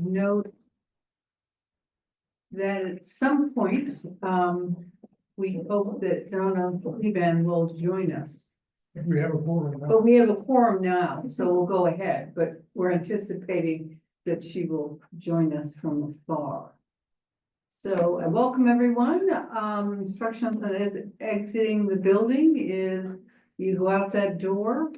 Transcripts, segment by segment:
note that at some point, we hope that Donna Levan will join us. We have a quorum now. But we have a quorum now, so we'll go ahead, but we're anticipating that she will join us from afar. So I welcome everyone. Instructions on exiting the building is you go out that door.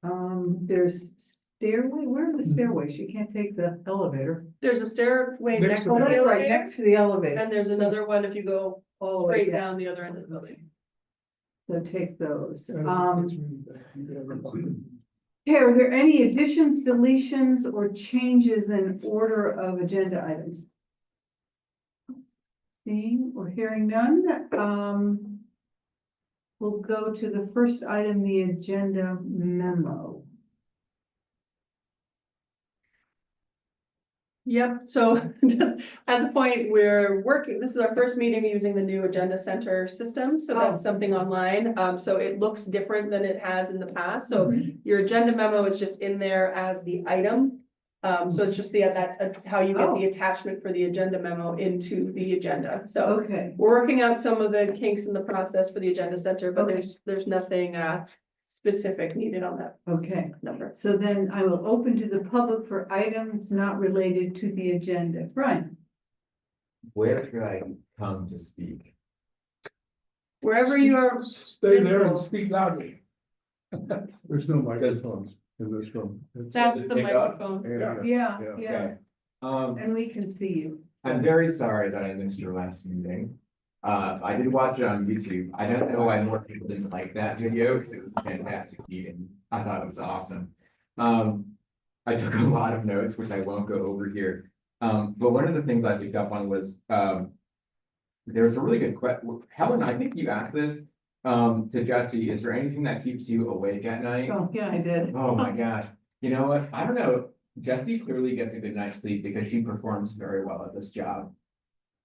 There's stairway. Where's the stairway? She can't take the elevator. There's a stairway Next next to to Oh, the that's right, elevator, next to the elevator. and there's another one if you go All the way straight down. down the other end of the building. So take those. It's really bad. You can have a button. Okay, are there any additions, deletions, or changes in order of agenda items? Seeing or hearing none, we'll go to the first item, the agenda memo. Yep, so just as a point, we're working, this is our first meeting using the new agenda center system, so that's something online. So it looks different than it has in the past, so your agenda memo is just in there as the item. So it's just how you get the attachment for the agenda memo into the agenda, so. Okay, We're working out some of the kinks in the process for the agenda center, but Okay. there's nothing specific needed on that okay. number. So then I will open to the public for items not related to the agenda. Brian? Where should I come to speak? Wherever you are, Stay there and visible. speak loudly. There's no microphones in this room. It's- That's Does it the pick up? microphone. Yeah. Yeah, Yeah. yeah, Okay. and we can see you. I'm very sorry that I missed your last meeting. I did watch it on YouTube. I don't know why more people didn't like that video because it was a fantastic meeting. I thought it was awesome. I took a lot of notes, which I won't go over here. But one of the things I picked up on was, there's a really good question. Helen, I think you asked this, to Jesse, is there anything that keeps you awake at night? Oh, yeah, I did. Oh my gosh, you know what? I don't know. Jessie clearly gets a good night's sleep because she performs very well at this job.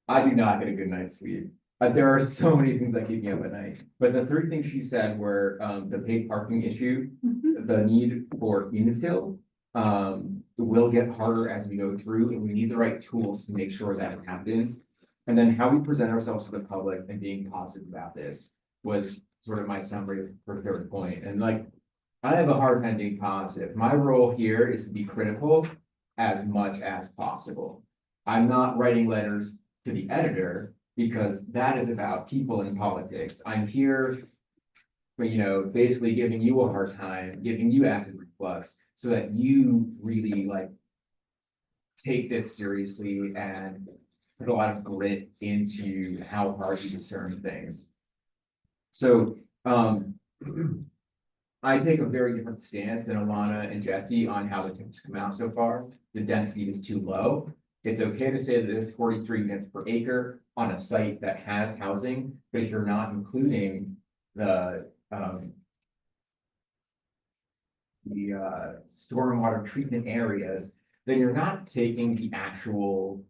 I do not get a good night's sleep. There are so many things that keep me up at night. But the three things she said were the paid parking issue, Mhm. the need for infill, will get harder as we go through, and we need the right tools to make sure that it happens. And then how we present ourselves to the public and being positive about this was sort of my summary for third point. And like, I have a hard time being positive. My role here is to be critical as much as possible. I'm not writing letters to the editor because that is about people in politics. I'm here, but basically giving you a hard time, giving you acid reflux so that you really like take this seriously and put a lot of grit into how hard you discern things. So, I take a very different stance than Alana and Jesse on how the tips come out so far. The density is too low. It's okay to say that there's 43 units per acre on a site that has housing, but if you're not including the stormwater treatment areas, then you're not taking the actual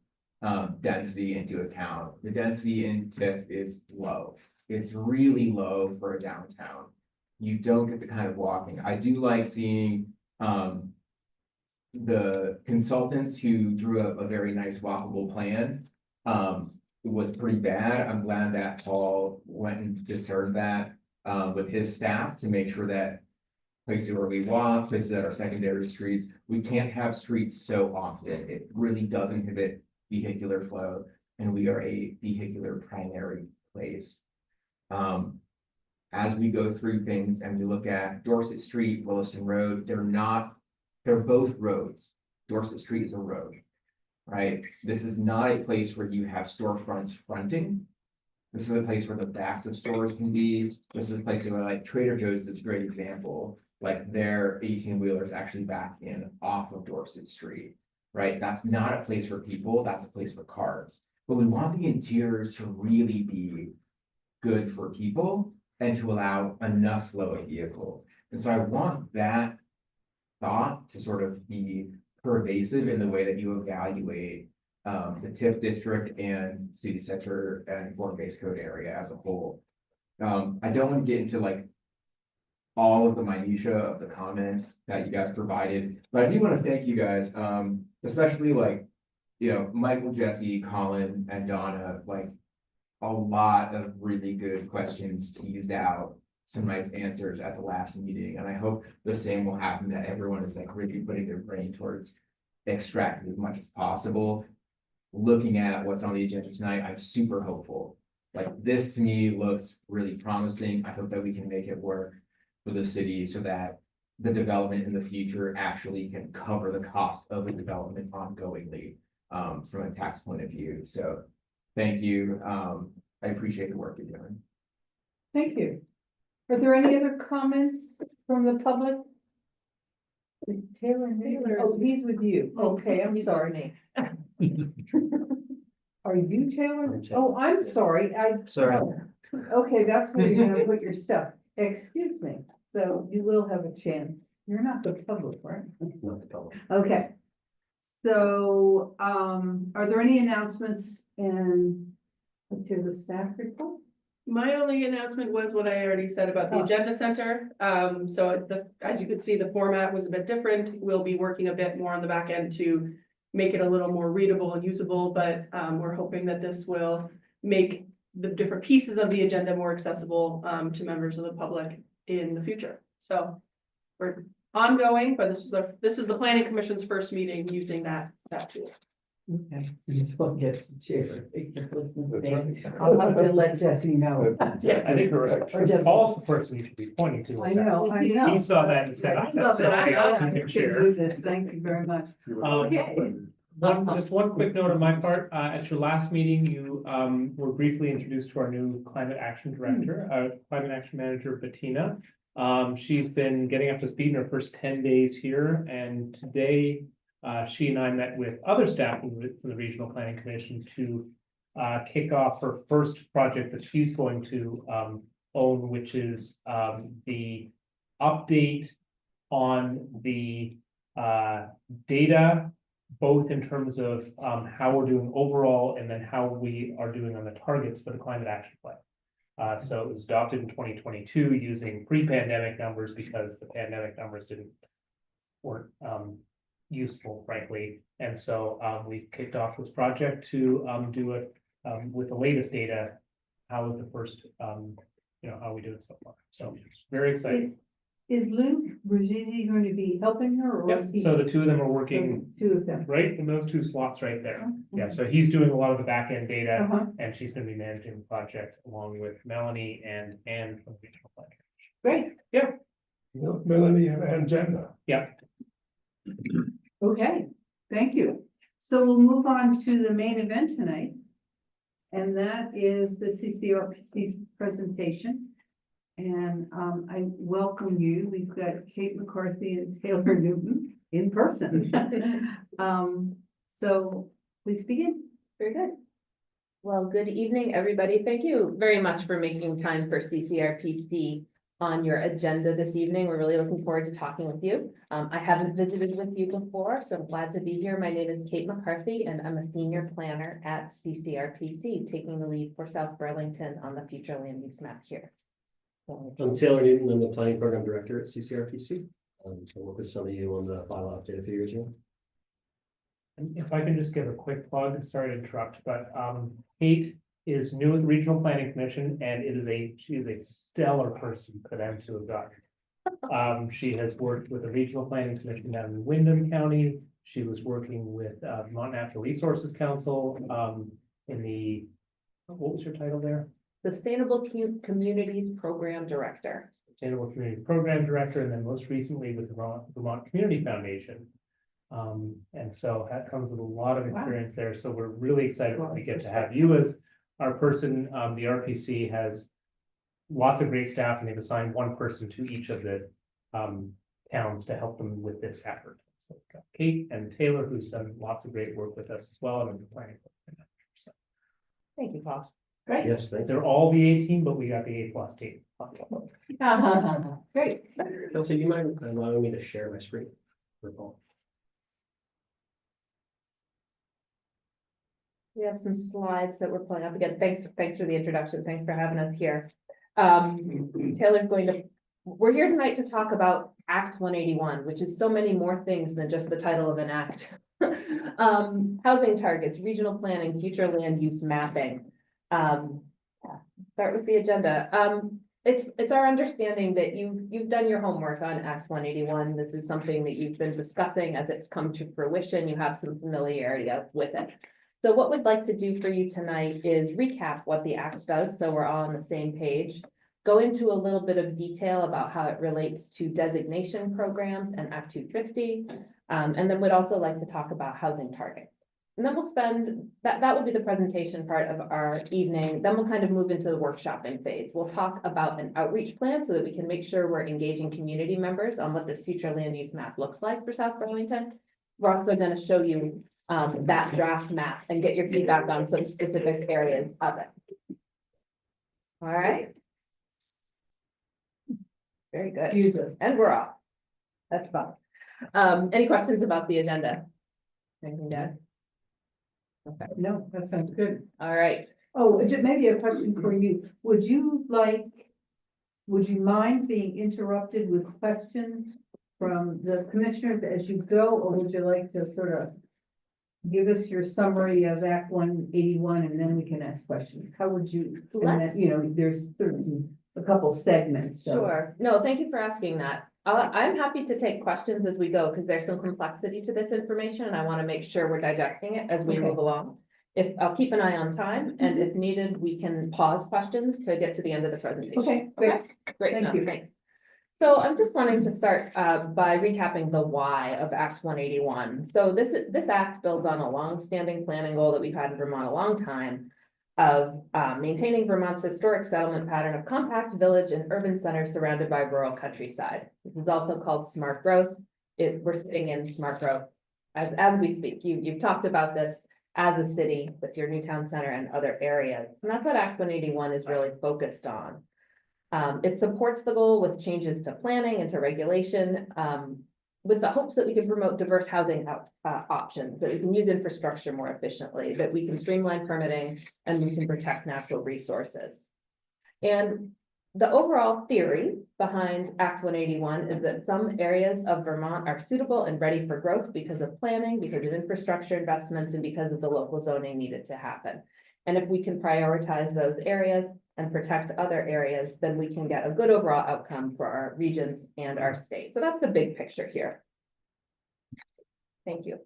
density into account. The density in TIF is low. It's really low for a downtown. You don't get the kind of walking. I do like seeing the consultants who drew up a very nice walkable plan. It was pretty bad. I'm glad that Paul went and discerned that with his staff to make sure that places where we walk, places that are secondary streets, we can't have streets so often. It really does inhibit vehicular flow, and we are a vehicular primary place. As we go through things and we look at Dorset Street, Williston Road, they're both roads. Dorset Street is a road, right? This is not a place where you have storefronts fronting. This is a place where the backs of stores can be. This is a place where like Trader Joe's is a great example. Like their 18-wheelers actually back in off of Dorset Street, right? That's not a place for people, that's a place for cars. But we want the interiors to really be good for people and to allow enough flow of vehicles. And so I want that thought to sort of be pervasive in the way that you evaluate the TIF district and city center and form-based code area as a whole. I don't want to get into like all of the minutia of the comments that you guys provided, but I do want to thank you guys, especially like you know, Michael, Jesse, Colin, and Donna, like, a lot of really good questions teased out, some nice answers at the last meeting, and I hope the same will happen, that everyone is like really putting their brain towards extracting as much as possible. Looking at what's on the agenda tonight, I'm super hopeful. Like, this to me looks really promising. I hope that we can make it work for the city so that the development in the future actually can cover the cost of the development ongoingly, from a tax point of view. So thank you. I appreciate the work you're doing. Thank you. Are there any other comments from the public? Is Taylor? Oh, he's with you. Okay, I'm sorry. Are you Taylor? Oh, I'm sorry. Sorry. Okay, that's where you're gonna put your stuff. Excuse me. So you will have a chance. You're not the public, right? Not the public. Okay. So, are there any announcements and let's hear the staff report? My only announcement was what I already said about the Oh. agenda center. So as you can see, the format was a bit different. We'll be working a bit more on the back end to make it a little more readable and usable, but we're hoping that this will make the different pieces of the agenda more accessible to members of the public in the future. So we're ongoing, but this is the planning commission's first meeting using that tool. Okay, you just won't get to chair. I'll have to let Jesse know. Yeah, I think Or just- Paul's the person you should be pointing to. with I that. know, I know. He saw that and said, I I love said it. somebody else I who can can share. do this. Thank you very much. Okay. Just one quick note on my part, at your last meeting, you, were briefly introduced to our new climate action director, climate action manager, Bettina. She's been getting up to speed in her first 10 days here, and today, she and I met with other staff from the Regional Planning Commission to kick off her first project that she's going to own, which is the update on the data, both in terms of how we're doing overall and then how we are doing on the targets for the climate action plan. So it was adopted in 2022 using pre-pandemic numbers because the pandemic numbers weren't useful, frankly. And so we kicked off this project to do it with the latest data. How is the first, how we do it so far? So very exciting. Is Lou Brigitte going to be helping her or? Yep, is he- so the two of them are so working the two of them. right in those two slots right there. Oh, Yeah, so he's doing a lot of the back end data Uh-huh. and she's gonna be managing the project along with Melanie and Anne from the regional planning. Great, Melanie have an agenda. Yeah, okay, thank you. So we'll move on to the main event tonight. And that is the CCRPC's presentation. And I welcome you. We've got Kate McCarthy and Taylor Newton in person. So please begin. Very good. Well, good evening, everybody. Thank you very much for making time for CCRPC on your agenda this evening. We're really looking forward to talking with you. I haven't visited with you before, so I'm glad to be here. My name is Kate McCarthy, and I'm a senior planner at CCRPC, taking the lead for South Burlington on the future land use map here. I'm Taylor Newton. I'm the planning program director at CCRPC. I worked with some of you on the bylaw update a few years ago. and if I can just give a quick plug, sorry to interrupt, but Kate is new at the Regional Planning Commission and she is a stellar person for them to have gotten. She has worked with the Regional Planning Commission down in Windham County. She was working with Vermont Natural Resources Council in the, what was your title there? Sustainable Communities Program Director. Sustainable Community Program Director, and then most recently with the Vermont Community Foundation. And so that comes with a lot of experience there. So we're really excited when we get to have you as our person. The RPC has lots of great staff and they've assigned one person to each of the towns to help them with this effort. So we've got Kate and Taylor, who's done lots of great work with us as well, and as the planning. So Thank you, Paul. Great. Yes, thank you. they're all the A team, but we got the A+ team. Great. Kelsey, do you mind allowing me to share my screen? For Paul? We have some slides that we're pulling up again. Thanks for the introduction. Thanks for having us here. Taylor's going to we're here tonight to talk about Act 181, which is so many more things than just the title of an act. Housing targets, regional planning, future land use mapping. Start with the agenda. It's our understanding that you've done your homework on Act 181. This is something that you've been discussing as it's come to fruition. You have some familiarity with it. So what we'd like to do for you tonight is recap what the act does, so we're all on the same page. Go into a little bit of detail about how it relates to designation programs and Act 250. And then we'd also like to talk about housing targets. And then we'll spend, that will be the presentation part of our evening. Then we'll kind of move into the workshopping phase. We'll talk about an outreach plan so that we can make sure we're engaging community members on what this future land use map looks like for South Burlington. We're also going to show you that draft map and get your feedback on some specific areas of it. All right. Very good. Excuse us. And we're off. That's fun. Any questions about the agenda? Anything, Dad? Okay, No, that sounds good. all right. Oh, maybe a question for you. Would you mind being interrupted with questions from the commissioners as you go, or would you like to sort of give us your summary of Act 181 and then we can ask questions? How would you, and then, you know, there's certain, a couple segments. So. Sure. No, thank you for asking that. I'm happy to take questions as we go because there's some complexity to this information and I want to make sure we're digesting it as we move along. I'll keep an eye on time and if needed, we can pause questions to get to the end of the presentation. Okay, great. Great. Thank No, you. thanks. So I'm just wanting to start by recapping the why of Act 181. So this act builds on a long-standing planning goal that we've had in Vermont a long time of maintaining Vermont's historic settlement pattern of compact village and urban centers surrounded by rural countryside. This is also called smart growth. We're sitting in smart growth as we speak. You've talked about this as a city with your new town center and other areas. And that's what Act 181 is really focused on. It supports the goal with changes to planning and to regulation, with the hopes that we can promote diverse housing options, that we can use infrastructure more efficiently, that we can streamline permitting, and we can protect natural resources. And the overall theory behind Act 181 is that some areas of Vermont are suitable and ready for growth because of planning, because of infrastructure investments, and because of the local zoning needed to happen. And if we can prioritize those areas and protect other areas, then we can get a good overall outcome for our regions and our state. So that's the big picture here. Thank you.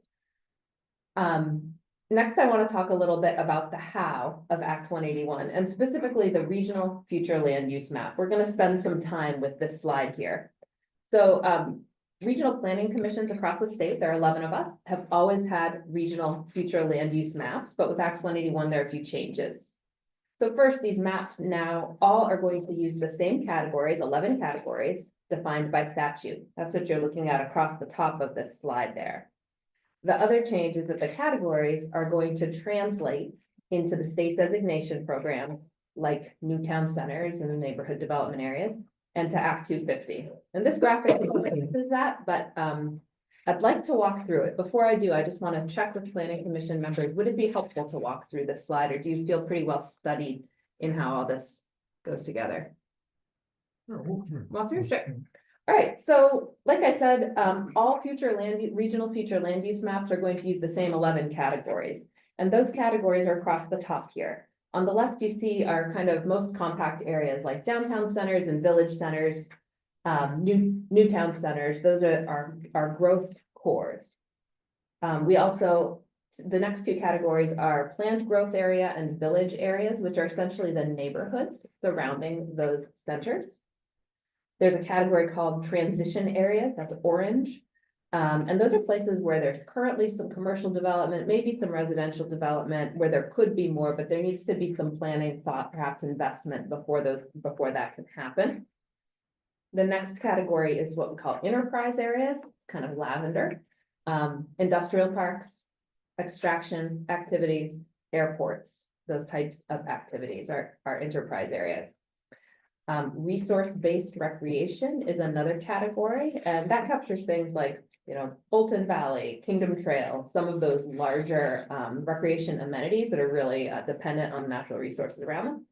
Next, I want to talk a little bit about the how of Act 181 and specifically the regional future land use map. We're going to spend some time with this slide here. So regional planning commissions across the state, there are 11 of us, have always had regional future land use maps, but with Act 181, there are a few changes. So first, these maps now all are going to use the same categories, 11 categories, defined by statute. That's what you're looking at across the top of this slide there. The other change is that the categories are going to translate into the state designation programs like new town centers and neighborhood development areas and to Act 250. And this graphic is that, but I'd like to walk through it. Before I do, I just want to check with planning commission members. Would it be helpful to walk through this slide or do you feel pretty well studied in how all this goes together? Walk through, sure. All right, so like I said, all regional future land use maps are going to use the same 11 categories. And those categories are across the top here. On the left, you see our kind of most compact areas like downtown centers and village centers, new town centers. Those are our growth cores. We also, the next two categories are planned growth area and village areas, which are essentially the neighborhoods surrounding those centers. There's a category called transition areas, that's orange. And those are places where there's currently some commercial development, maybe some residential development where there could be more, but there needs to be some planning, thought, perhaps investment before that can happen. The next category is what we call enterprise areas, kind of lavender, industrial parks, extraction activities, airports, those types of activities are enterprise areas. Resource-based recreation is another category, and that captures things like, you know, Bolton Valley, Kingdom Trail, some of those larger recreation amenities that are really dependent on natural resources around them.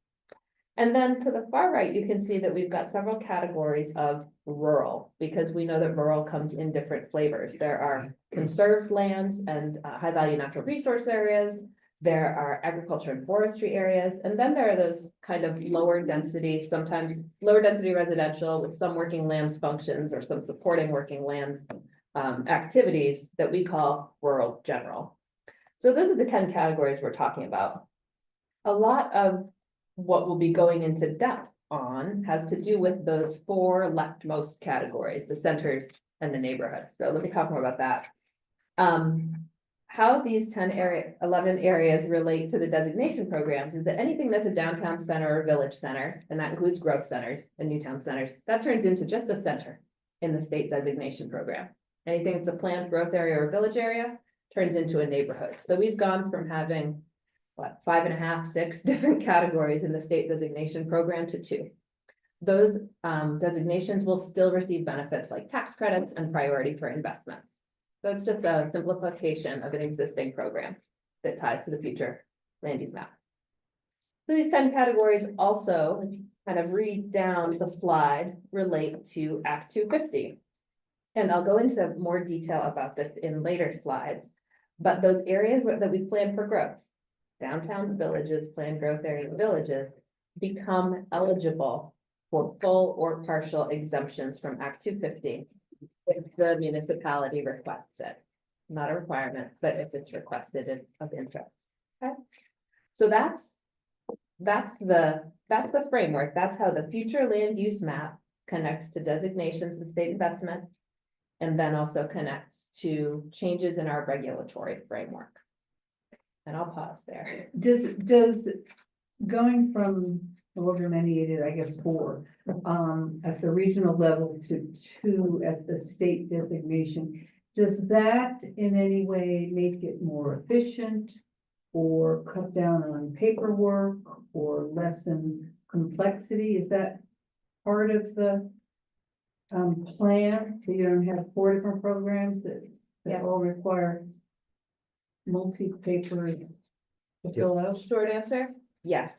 And then to the far right, you can see that we've got several categories of rural, because we know that rural comes in different flavors. There are conserved lands and high-value natural resource areas. There are agriculture and forestry areas, and then there are those kind of lower density, sometimes lower density residential with some working lands functions or some supporting working lands activities that we call rural general. So those are the 10 categories we're talking about. A lot of what will be going into depth on has to do with those 4 leftmost categories, the centers and the neighborhoods. So let me talk more about that. How these 11 areas relate to the designation programs is that anything that's a downtown center or village center, and that includes growth centers and new town centers, that turns into just a center in the state designation program. Anything that's a planned growth area or village area turns into a neighborhood. So we've gone from having 5.5, 6 different categories in the state designation program to 2. Those designations will still receive benefits like tax credits and priority for investments. So it's just a simplification of an existing program that ties to the future land use map. So these 10 categories also, if you kind of read down the slide, relate to Act 250. And I'll go into more detail about this in later slides, but those areas that we plan for growth, downtowns, villages, planned growth area villages, become eligible for full or partial exemptions from Act 250 if the municipality requests it. Not a requirement, but if it's requested of interest. Okay, so that's the framework. That's how the future land use map connects to designations and state investment, and then also connects to changes in our regulatory framework. And I'll pause there. Does going from however many it is, I guess 4, at the regional level to 2 at the state designation, does that in any way make it more efficient or cut down on paperwork or lessen complexity? Is that part of the plan? So you don't have 4 different programs that all require multi-paper to fill out? Short answer, yes.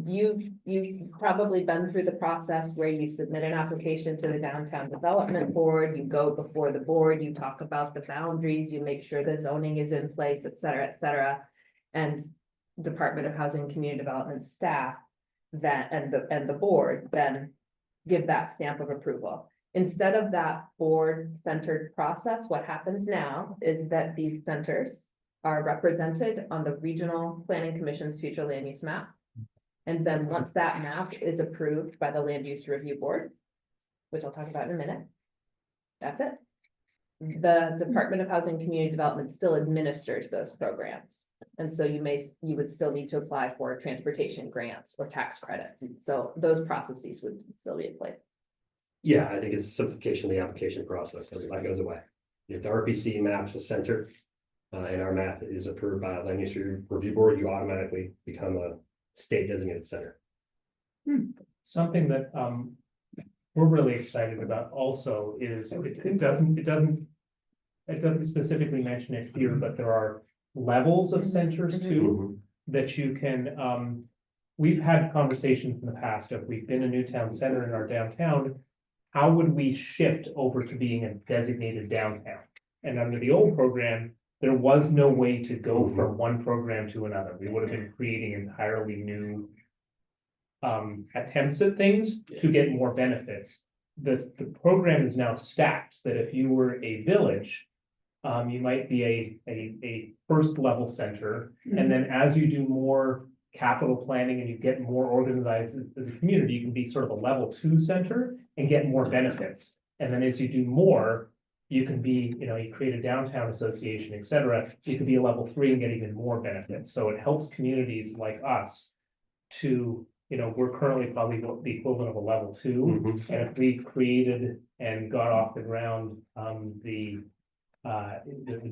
You've probably been through the process where you submit an application to the Downtown Development Board, you go before the board, you talk about the boundaries, you make sure the zoning is in place, et cetera, and Department of Housing and Community Development staff that, and the board then give that stamp of approval. Instead of that board-centered process, what happens now is that these centers are represented on the Regional Planning Commission's future land use map. And then once that map is approved by the Land Use Review Board, which I'll talk about in a minute, that's it. The Department of Housing and Community Development still administers those programs. And so you would still need to apply for transportation grants or tax credits. So those processes would still be in place. Yeah, I think it's a simplification of the application process. That goes away. If the RPC maps a center and our map is approved by a land use review board, you automatically become a state designated center. Something that we're really excited about also is it doesn't specifically mention it here, but there are levels of centers too that you can. We've had conversations in the past of we've been a new town center in our downtown. How would we shift over to being a designated downtown? And under the old program, there was no way to go from one program to another. We would have been creating entirely new attempts at things to get more benefits. The program is now stacked that if you were a village, you might be a first level center. And then as you do more capital planning and you get more organized as a community, you can be sort of a level 2 center and get more benefits. And then as you do more, you can be, you create a downtown association, et cetera. You could be a level 3 and get even more benefits. So it helps communities like us to, we're currently probably the equivalent of a level 2. And if we created and got off the ground the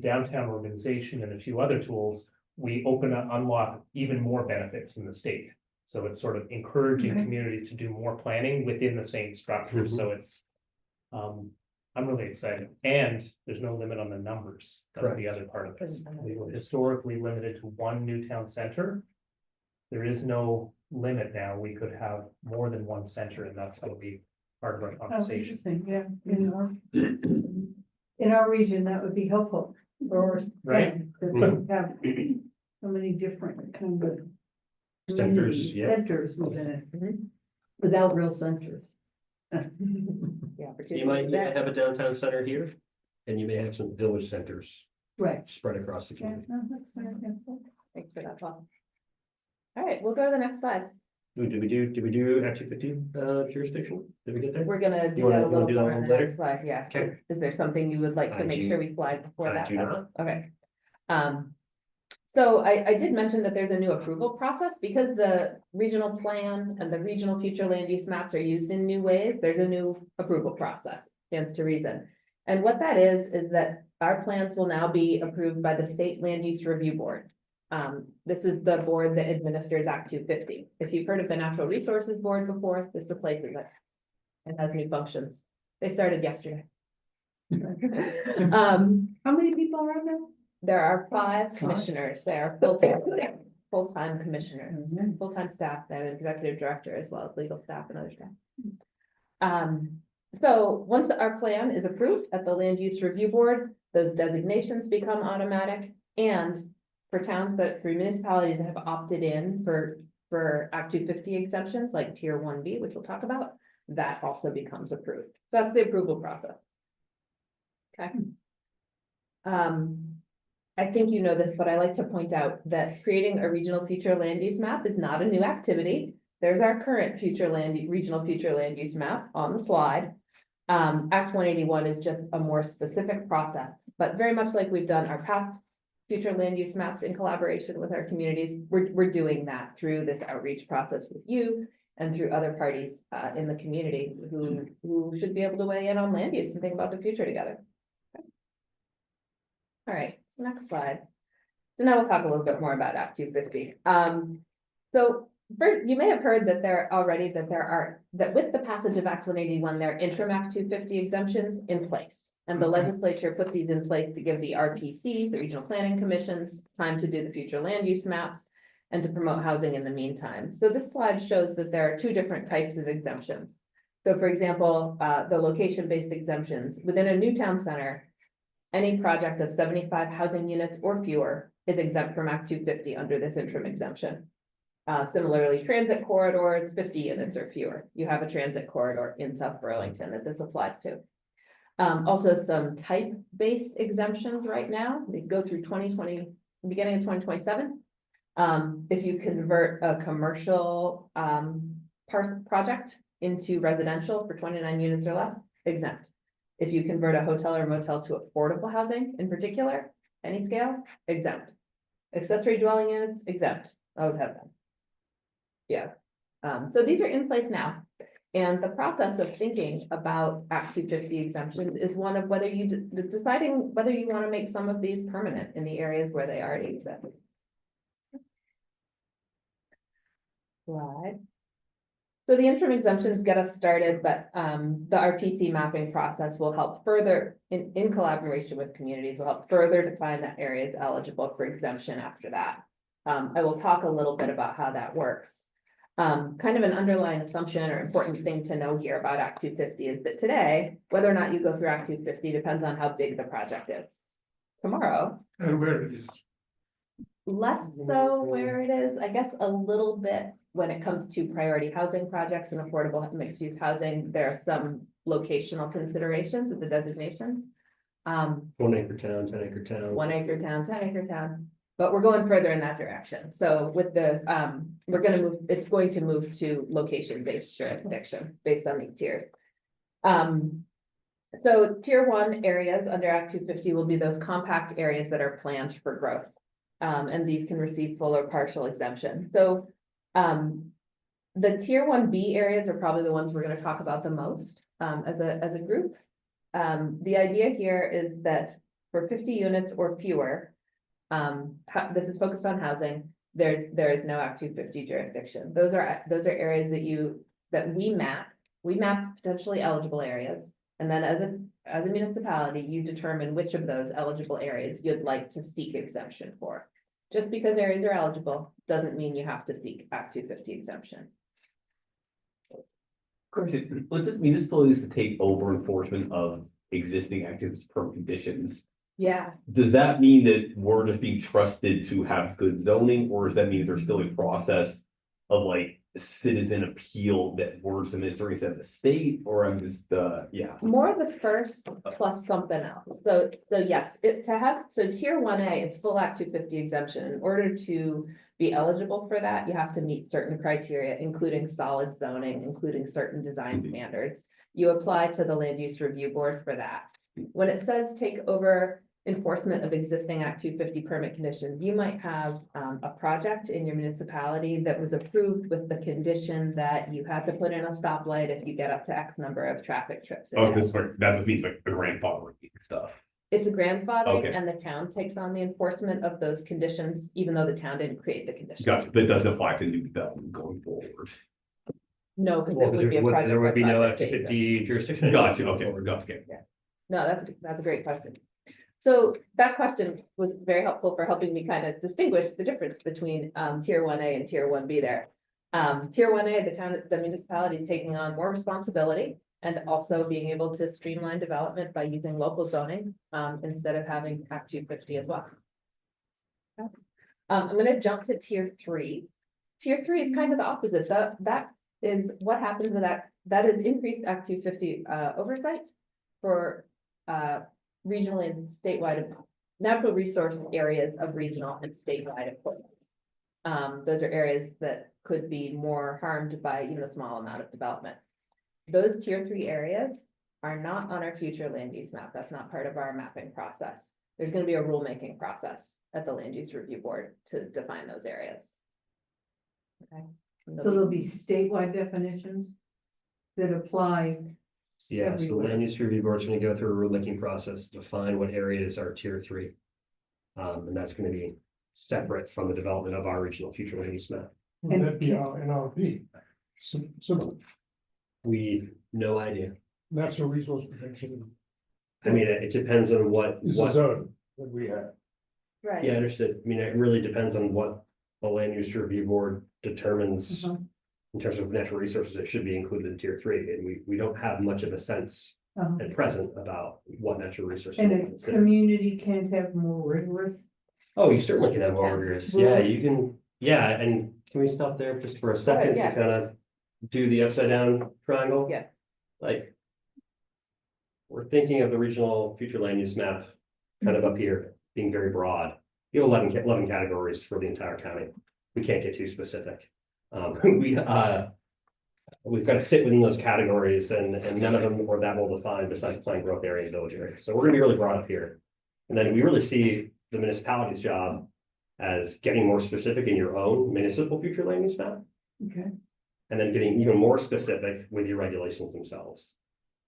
downtown organization and a few other tools, we unlock even more benefits from the state. So it's sort of encouraging communities to do more planning within the same structure. So it's, I'm really excited, and there's no limit on the numbers. That's the other part of this. We were historically limited to 1 new town center. there is no limit now. We could have more than one center, and that's going to be part of our Oh, conversation. interesting, yeah, in our region, that would be helpful for us. Right. Because we have so many different kind of. Centers, community yeah. Centers within it, Mhm. without real centers. The You opportunity might is there. have a downtown center here, and you may have some village centers Right. spread across the Yeah, community. no, that's fair, yeah. Thanks for that, Paul. All right, we'll go to the next slide. Did we do Act 250 jurisdiction? Did we get there? We're gonna You do wanna- that a you wanna little do that more one on the later? next slide, yeah. Okay. Is there something you would like to I make do- sure we flag before I that? do not. Okay. So I did mention that there's a new approval process because the regional plan and the regional future land use maps are used in new ways. There's a new approval process, stands to reason. And what that is that our plans will now be approved by the State Land Use Review Board. This is the board that administers Act 250. If you've heard of the Natural Resources Board before, this replaces it. It has new functions. They started yesterday. How many people are on there? There are 5 commissioners. They are full-time commissioners, Mhm. full-time staff, they have an executive director as well as legal staff and other staff. So once our plan is approved at the Land Use Review Board, those designations become automatic. And for municipalities that have opted in for Act 250 exemptions, like Tier 1B, which we'll talk about, that also becomes approved. So that's the approval process. Okay. I think you know this, but I like to point out that creating a regional future land use map is not a new activity. There's our current regional future land use map on the slide. Act 181 is just a more specific process, but very much like we've done our past future land use maps in collaboration with our communities, we're doing that through this outreach process with you and through other parties in the community who should be able to weigh in on land use and think about the future together. All right, next slide. So now we'll talk a little bit more about Act 250. So first, you may have heard that that with the passage of Act 181, there are interim Act 250 exemptions in place. And the legislature put these in place to give the RPC, the Regional Planning Commissions, time to do the future land use maps and to promote housing in the meantime. So this slide shows that there are 2 different types of exemptions. So for example, the location-based exemptions within a new town center, any project of 75 housing units or fewer is exempt from Act 250 under this interim exemption. Similarly, transit corridors, 50 units or fewer. You have a transit corridor in South Burlington that this applies to. Also some type-based exemptions right now. These go through 2020, beginning of 2027. If you convert a commercial project into residential for 29 units or less, exempt. If you convert a hotel or motel to affordable housing in particular, any scale, exempt. Accessory dwelling units, exempt. Always have them. Yeah. So these are in place now. And the process of thinking about Act 250 exemptions is one of whether deciding whether you want to make some of these permanent in the areas where they already exist. Slide. So the interim exemptions get us started, but the RPC mapping process will help further, in collaboration with communities, will help further define that area is eligible for exemption after that. I will talk a little bit about how that works. Kind of an underlying assumption or important thing to know here about Act 250 is that today, whether or not you go through Act 250 depends on how big the project is. Tomorrow, And where it is. less so where it is, I guess a little bit when it comes to priority housing projects and affordable mixed-use housing, there are some locational considerations with the designation. 1 acre town, 10 acre town. 1 acre town, 10 acre town, but we're going further in that direction. So with the, it's going to move to location-based jurisdiction based on these tiers. So tier 1 areas under Act 250 will be those compact areas that are planned for growth. And these can receive full or partial exemption. So the tier 1B areas are probably the ones we're going to talk about the most as a group. The idea here is that for 50 units or fewer, this is focused on housing. There is no Act 250 jurisdiction. Those are areas that we map. We map potentially eligible areas, and then as a municipality, you determine which of those eligible areas you'd like to seek exemption for. Just because areas are eligible, doesn't mean you have to seek Act 250 exemption. Question, let's just municipalities to take over enforcement of existing active permit conditions. Yeah. Does that mean that we're just being trusted to have good zoning, or does that mean there's still a process of like citizen appeal that works in this during the state, or I'm just, yeah. More the first plus something else. So yes, so tier 1A, it's full Act 250 exemption. In order to be eligible for that, you have to meet certain criteria, including solid zoning, including certain design standards. You apply to the Land Use Review Board for that. When it says take over enforcement of existing Act 250 permit conditions, you might have a project in your municipality that was approved with the condition that you had to put in a stoplight if you get up to X number of traffic trips. a Oh, day. that just means like the grandfathering stuff. It's a grandfathering, Okay. and the town takes on the enforcement of those conditions, even though the town didn't create the condition. Gotcha, but it doesn't apply to new development going forward. No, because Well, it would be a project. there would be no by Act project basis. 250 jurisdiction. Gotcha, okay. No, that's a great question. So that question was very helpful for helping me kind of distinguish the difference between tier 1A and tier 1B there. Tier 1A, the municipality is taking on more responsibility and also being able to streamline development by using local zoning instead of having Act 250 as well. I'm going to jump to tier 3. Tier 3 is kind of the opposite. That is what happens with that. That is increased Act 250 oversight for regionally and statewide natural resource areas of regional and statewide importance. Those are areas that could be more harmed by even a small amount of development. Those tier 3 areas are not on our future land use map. That's not part of our mapping process. There's going to be a rulemaking process at the Land Use Review Board to define those areas. Okay. So there'll be statewide definitions that apply. Yeah, so the Everywhere. Land Use Review Board's gonna go through a rulemaking process to define what areas are tier 3. And that's gonna be separate from the development of our regional future land use map. Would that be our NRP? Similar, No idea. natural resource protection I mean, it depends on what, is a zone that we have. Right. yeah, understood. I mean, it really depends on what the Land Use Review Board determines Uh-huh. in terms of natural resources that should be included in tier 3. And we don't have much of a sense at present about what natural resources. And we'll a consider. community can't have more rigorous. Oh, you certainly can have more rigorous. Yeah, Really? you can, yeah, and can we stop there just for a second to yeah. kind of do the upside down triangle? Yeah. Like, we're thinking of the regional future land use map kind of up here, being very broad. You have 11 categories for the entire county. We can't get too specific. We've got to fit within those categories, and none of them are that well defined besides planned growth area and village area. So we're gonna be really broad up here. And then we really see the municipality's job as getting more specific in your own municipal future land use map, Okay. and then getting even more specific with your regulations themselves.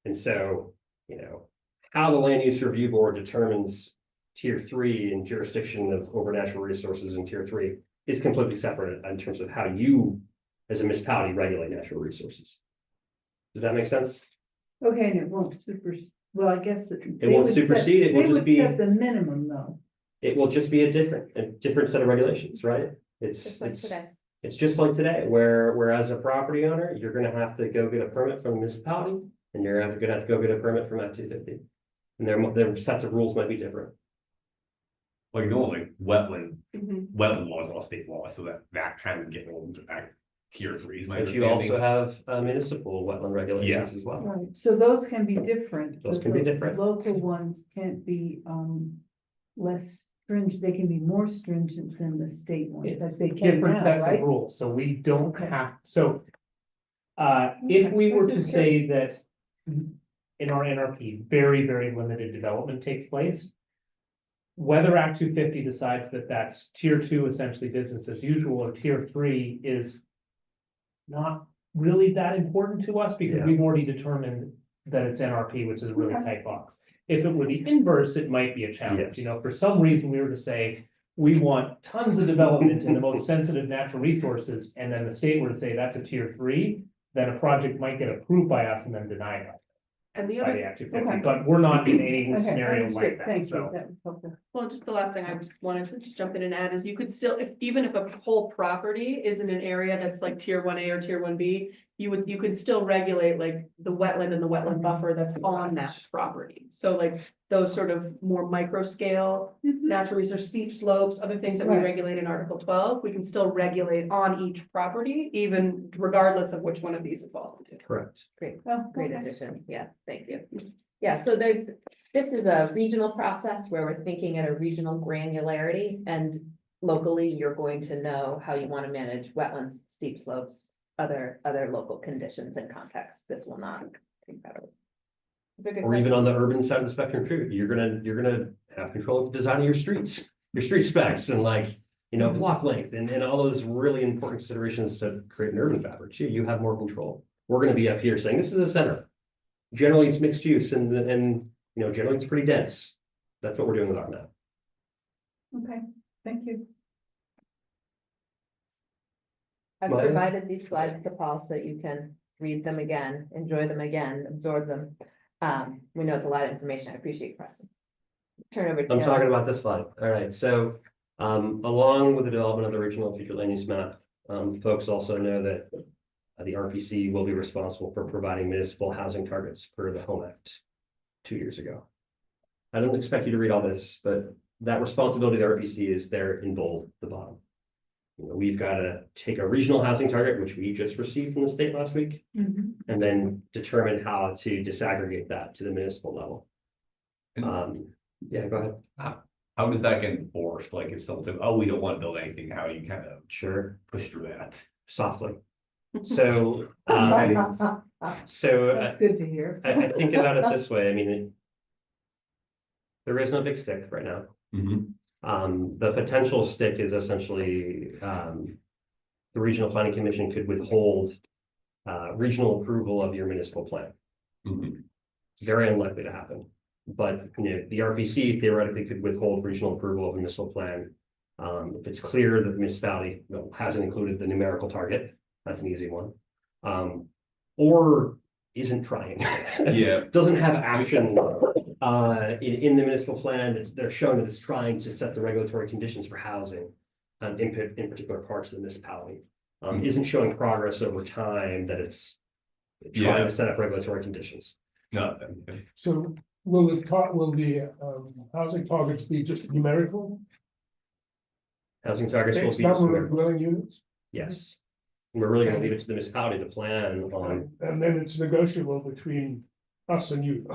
And so, you know, how the Land Use Review Board determines tier 3 and jurisdiction of over natural resources in tier 3 is completely separate in terms of how you, as a municipality, regulate natural resources. Does that make sense? Okay, and it won't well, I guess. It won't supersede, it will just be- They would set the minimum though. It will just be a different set of regulations, right? Just like today. It's just like today, where as a property owner, you're gonna have to go get a permit from the municipality, and you're gonna have to go get a permit from Act 250. And their sets of rules might be different. Like, no, like wetland Mhm. laws are all state laws, so that kind of get into that tier 3 is my But you understanding. also have municipal wetland regulations as well. Right, so those can be different. Those but can be the different. Local ones can't be, less stringent, they can be more stringent than the state ones, It's as they can different now, sets right? of rules, so we don't Okay. have, so. If we were to say that in our NRP, very, very limited development takes place. Whether Act 250 decides that that's tier 2, essentially business as usual, or tier 3 is. Not really that important to us, because Yeah. we've already determined that it's NRP, which is a really Okay. tight box. If it were the inverse, it might be a challenge, you know, for some reason we were to say. We want tons of development in the most sensitive natural resources, and then the state were to say that's a tier 3, then a project might get approved by us and then denied. And the by other, the Act 250, Okay. but we're not in any Okay, scenario understood. like that, Thank you. so. That was helpful. well, just the last thing I wanted to just jump in and add is you could still, even if a whole property is in an area that's like tier 1A or tier 1B, you could still regulate like the wetland and the wetland buffer that's on that property. So like those sort of more micro scale natural resource steep slopes, other things that we Right. regulate in Article 12, we can still regulate on each property, even regardless of which one of these it falls into. Correct. Great, Oh, great okay. addition. Yeah, thank you. Yeah, so this is a regional process where we're thinking at a regional granularity, and locally, you're going to know how you want to manage wetlands, steep slopes, other local conditions and contexts. This will not take that over. They're good Or even questions. on the urban side of the spectrum too, you're gonna have control of the design of your streets, your street specs and like, block length and all those really important considerations to create an urban fabric too. You have more control. We're gonna be up here saying this is a center. Generally, it's mixed use and generally it's pretty dense. That's what we're doing with our map. Okay, thank you. I've Maya? provided these slides to Paul so you can read them again, enjoy them again, absorb them. We know it's a lot of information. I appreciate your questions. Turn over to I'm Taylor. talking about this slide. All right, so along with the development of the regional future land use map, folks also know that the RPC will be responsible for providing municipal housing targets per the Home Act 2 years ago. I don't expect you to read all this, but that responsibility of the RPC is there in bold at the bottom. We've got to take a regional housing target, which we just received from the state last week, and then determine how to disaggregate that to the municipal level. Yeah, go ahead. How does that get enforced? Like if someone says, oh, we don't want to build anything, how do you kind of Sure, push through that? softly. So, That's so good to hear. I think about it this way. I mean, there is no big stick right now. The potential stick is essentially, the Regional Planning Commission could withhold regional approval of your municipal plan. It's very unlikely to happen, but the RPC theoretically could withhold regional approval of a municipal plan. If it's clear that the municipality hasn't included the numerical target, that's an easy one. Or isn't trying. Yeah. Doesn't have action in the municipal plan that they're showing that it's trying to set the regulatory conditions for housing in particular parts of the municipality. Isn't showing progress over time that it's trying to set up regulatory conditions. No. So will the housing targets be just numerical? Housing targets will X be number of numerical. dwelling units, Yes. And we're really gonna leave it to the municipality to plan on, and then it's negotiable between us and you.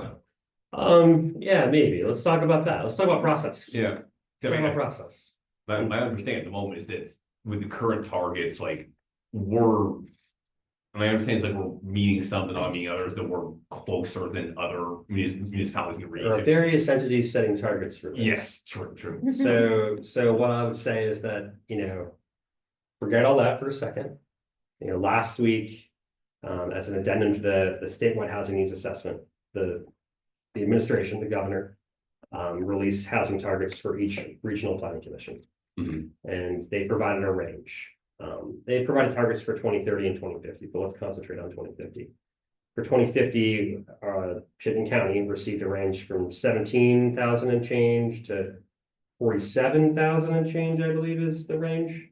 yeah, maybe. Let's talk about that. Let's talk about process. Yeah. Let's talk about process. My understanding at the moment is that with the current targets, like I understand it's like we're meeting some, but not meeting others, that we're closer than other municipalities in the There are region. various entities setting targets for this. Yes, true. So what I would say is that, forget all that for a second. Last week, as an addendum to the statewide housing needs assessment, the administration, the governor, released housing targets for each regional planning commission. And they provided a range. They provided targets for 2030 and 2050, but let's concentrate on 2050. For 2050, Chittenden County received a range from 17,000 and change to 47,000 and change, I believe is the range.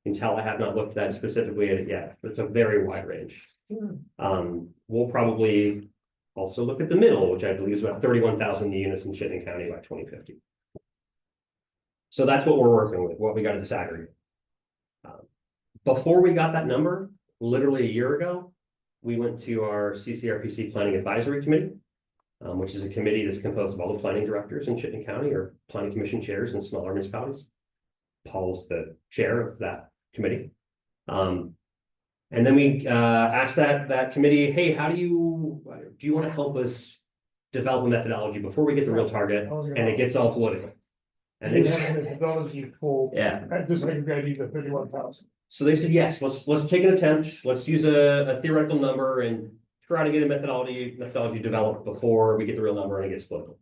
You can tell I have not looked that specifically at it yet, but it's a very wide range. We'll probably also look at the middle, which I believe is about 31,000 units in Chittenden County by 2050. So that's what we're working with, what we got to disaggregate. Before we got that number, literally a year ago, we went to our CCRPC Planning Advisory Committee, which is a committee that's composed of all the planning directors in Chittenden County or planning commission chairs in smaller municipalities. Paul's the chair of that committee. And then we asked that committee, hey, do you want to help us develop a methodology before we get the real target and it gets all political? And And they they have a methodology for disaggregating the 31,000. So they said, yes, let's take an attempt. Let's use a theoretical number and try to get a methodology developed before we get the real number and it gets political.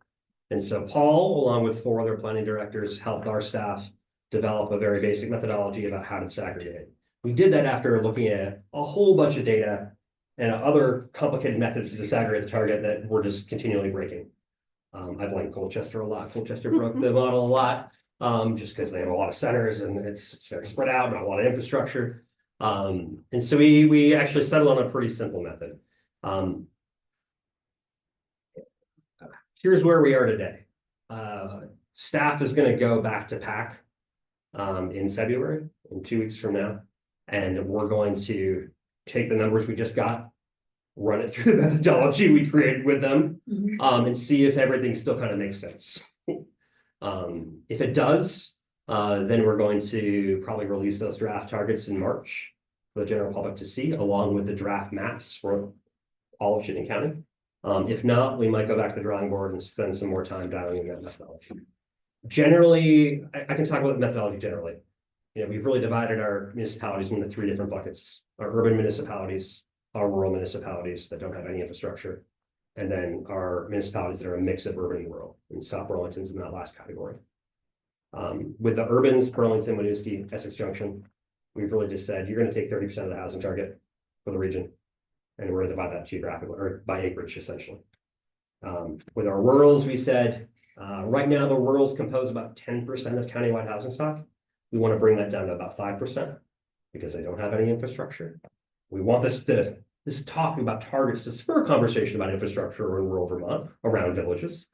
And so Paul, along with 4 other planning directors, helped our staff develop a very basic methodology about how to disaggregate. We did that after looking at a whole bunch of data and other complicated methods to disaggregate the target that we're just continually breaking. I blame Colchester a lot. Colchester broke the model a lot, just because they have a lot of centers and it's very spread out, not a lot of infrastructure. And so we actually settled on a pretty simple method. Here's where we are today. Staff is going to go back to PAC in February, in 2 weeks from now, and we're going to take the numbers we just got, run it through the methodology we created with them, and see if everything still kind of makes sense. If it does, then we're going to probably release those draft targets in March for the general public to see, along with the draft maps for all of Chittenden County. If not, we might go back to the drawing board and spend some more time dialing in that methodology. Generally, I can talk about the methodology generally. You know, we've really divided our municipalities into 3 different buckets: our urban municipalities, our rural municipalities that don't have any infrastructure, and then our municipalities that are a mix of urban and rural. And South Burlington's in that last category. With the urbans, Burlington, Winooski, Essex Junction, we've really just said, you're going to take 30% of the housing target for the region, and we're going to divide that geographically or by acreage, essentially. With our rurals, we said, right now the rurals compose about 10% of countywide housing stock. We want to bring that down to about 5% because they don't have any infrastructure. We want this talk about targets to spur conversation about infrastructure in rural Vermont around villages.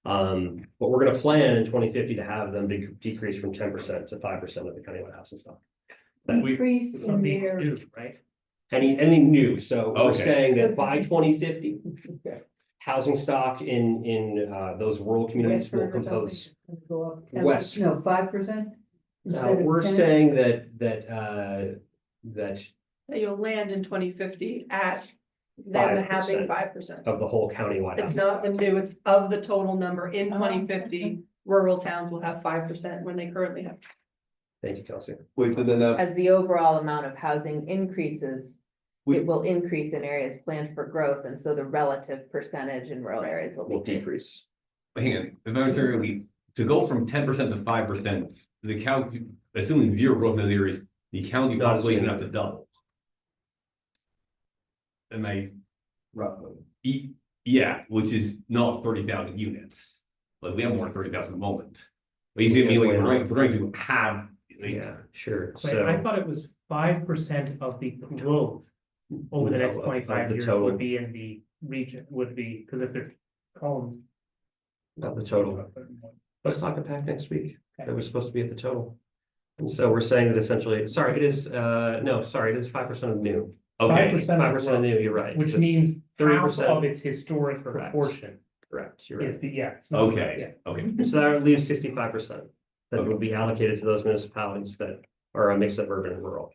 But we're going to plan in 2050 to have them decrease from 10% to 5% of the countywide housing stock. Increase in their, Right? Anything new. So we're Okay. saying that by 2050, housing stock in those rural communities will Westford or compose. something, go up 10%, West. no, 5%? We're saying that That you'll land in 2050 at them 5%. having 5%. of the whole countywide. It's housing not stock. the new, it's of the total number. In Oh, 2050, rural towns will have 5% when they currently have. Thank you, Kelsey. Wait, so then, As the overall amount of housing increases, We- it will increase in areas planned for growth, and so the relative percentage in rural areas will Will decrease. decrease. hang on, if I'm understanding, to go from 10% to 5%, the county, assuming zero growth in those areas, the county Not population assuming. have to double. And roughly. yeah, which is not 30,000 units. Like, we have more than 30,000 at the moment. But you see what I mean, like, we're going to have. Yeah, sure. Wait, I So thought it was 5% of the growth over the next No, of 25 the years total. would be in the region, would be, because if they're column. of the total. Let's talk to PAC next week. It was supposed to be at the total. And so we're saying that essentially, sorry, it is, no, sorry, it is 5% of new. Okay, 5% of new, you're right. Which It's means half 30%. of its historic Correct. proportion Correct, you're is right. the, yeah. it's not- okay, okay. And so that leaves 65% that would be allocated to those municipalities that are a mix of urban and rural.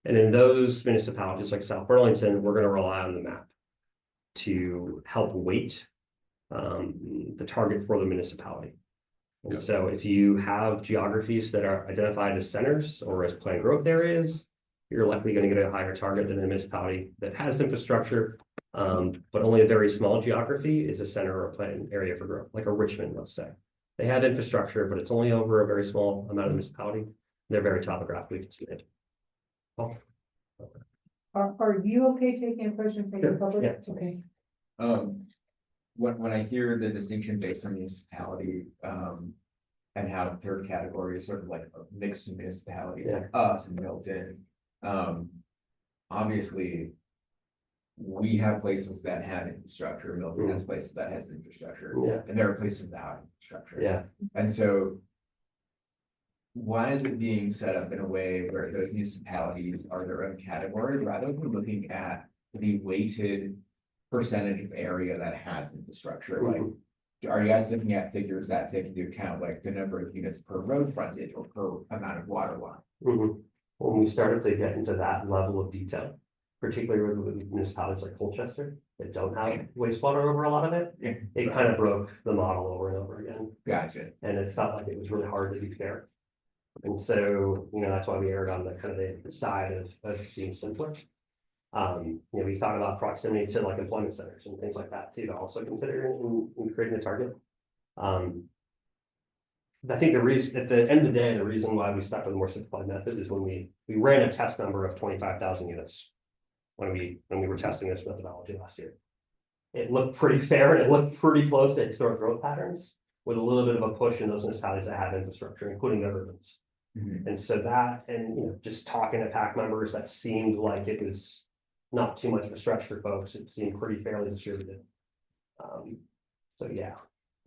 And in those municipalities like South Burlington, we're going to rely on the map to help weight the target for the municipality. And Yeah. so if you have geographies that are identified as centers or as planned growth areas, you're likely going to get a higher target than a municipality that has infrastructure, but only a very small geography is a center or a planned area for growth, like a Richmond, let's say. They have infrastructure, but it's only over a very small amount of municipality. They're very topographically constrained. Oh, Are you okay taking a question from the Sure, public? yeah. Okay. When I hear the distinction based on municipality, and how third category is sort of like a mixed municipalities like us and Milton. Obviously. We have places that have infrastructure, Milton has places that has infrastructure, Yeah, and there are places without infrastructure. yeah. And so. Why is it being set up in a way where those municipalities are their own category rather than looking at the weighted percentage of area that has infrastructure? Like, are you guys looking at figures that take into account like the number of units per road frontage or per amount of water line? Mhm. When we started to get into that level of detail, particularly with municipalities like Colchester that don't have wastewater over a lot of it, it kind of broke the model over and over again. Gotcha. And it felt like it was really hard to be fair. And so, that's why we erred on the kind of the side of being simpler. We thought about proximity to like employment centers and things like that too, to also consider in creating a target. I think the reason, at the end of the day, the reason why we stuck with a more simplified method is when we ran a test number of 25,000 units. when we were testing this methodology last year. It looked pretty fair and it looked pretty close to historic growth patterns with a little bit of a push in those municipalities that have infrastructure, including the urbans. Mhm. And so that, and just talking to PAC members, that seemed like it was not too much of a stretch for folks. It seemed pretty fairly distributed. So yeah,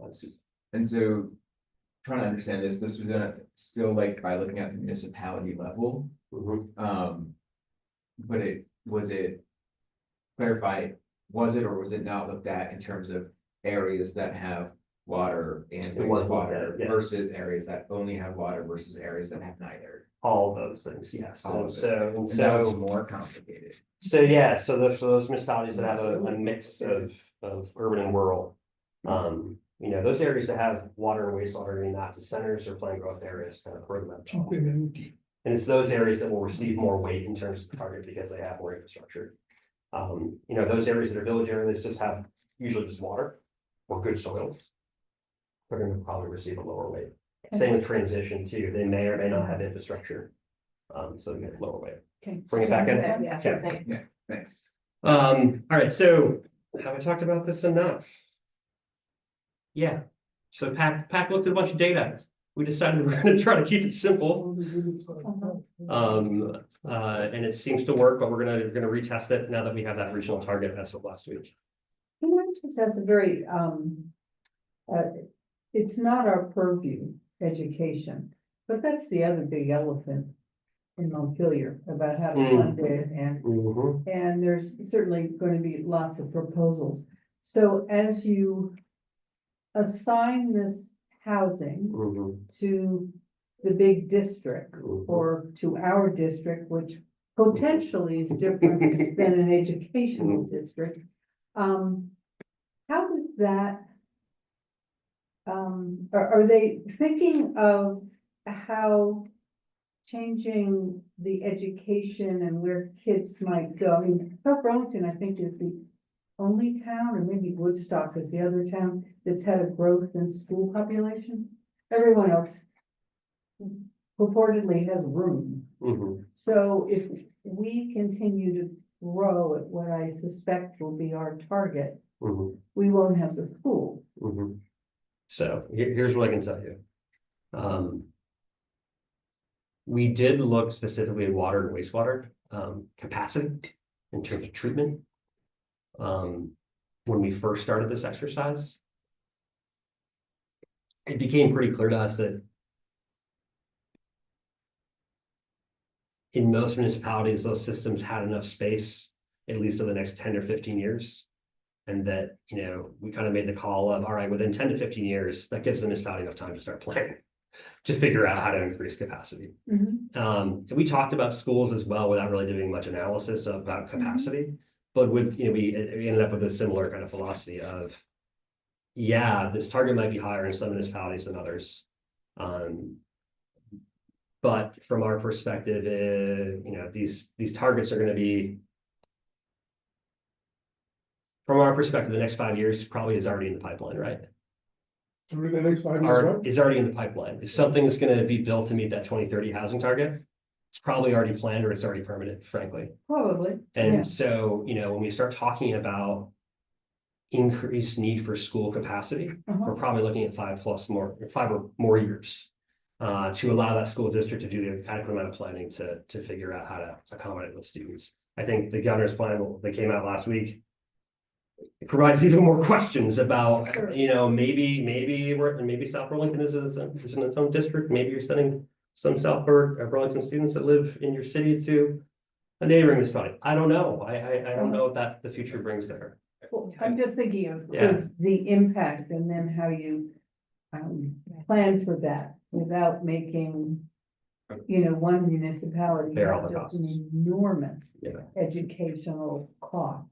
that's And so, trying to understand this was still like by looking at the municipality level, but was it clarified, was it or was it not looked at in terms of areas that have water and It was looked wastewater at, yes. versus areas that only have water versus areas that have neither? all of those things, yes. All of And those so, things. and And that was so, more complicated. so yeah, so those municipalities that have a mix of urban and rural. Those areas that have water and wastewater in not the centers or planned growth areas kind of further that. And it's those areas that will receive more weight in terms of the target because they have more infrastructure. Those areas that are village areas just have usually just water or good soils. They're going to probably receive a lower weight. Same with transition too. They may or may not have infrastructure. So they get lower weight. Okay. Bring it back in. Yeah, Okay. thanks. Thanks. All right, so have I talked about this enough? Yeah, so PAC looked at a bunch of data. We decided we're gonna try to keep it simple. And it seems to work, but we're gonna retest it now that we have that regional target as of last week. Can I just ask a very, it's not our purview, education, but that's the other big elephant in Montpelier about how to fund it, and there's certainly going to be lots of proposals. So as you assign this housing to the big district or to our district, which potentially is different than an educational district, how does that, are they thinking of how changing the education and where kids might go? I mean, South Burlington, I think, is the only town, or maybe Woodstock is the other town, that's had a growth in school population. Everyone else purportedly has room. So if we continue to grow at what I suspect will be our target, we won't have the schools. So here's what I can tell you. We did look specifically at water and wastewater capacity in terms of treatment. When we first started this exercise, it became pretty clear to us that in most municipalities, those systems had enough space, at least over the next 10 or 15 years. And that, we kind of made the call of, all right, within 10 to 15 years, that gives the municipality enough time to start planning, to figure out how to increase capacity. And we talked about schools as well without really doing much analysis about capacity. But with, we ended up with a similar kind of philosophy of, yeah, this target might be higher in some municipalities than others. But from our perspective, these targets are going to be, from our perspective, the next 5 years probably is already in the pipeline, right? The next 5 years, Is already in the pipeline. If something is going to be built to meet that 2030 housing target, it's probably already planned or it's already permitted, frankly. Probably. And so, when we start talking about increased need for school capacity, we're probably looking at 5 or more years to allow that school district to do the adequate amount of planning to figure out how to accommodate those students. I think the governor's plan that came out last week, it provides even more questions about, maybe South Burlington is in its own district. Maybe you're sending some South Burlington students that live in your city to a neighboring municipality. I don't know. I don't know what the future brings there. Well, I'm just thinking of Yeah. sort of the impact and then how you plan for that without making, one municipality Bear all have the just costs. an enormous Yeah. educational cost.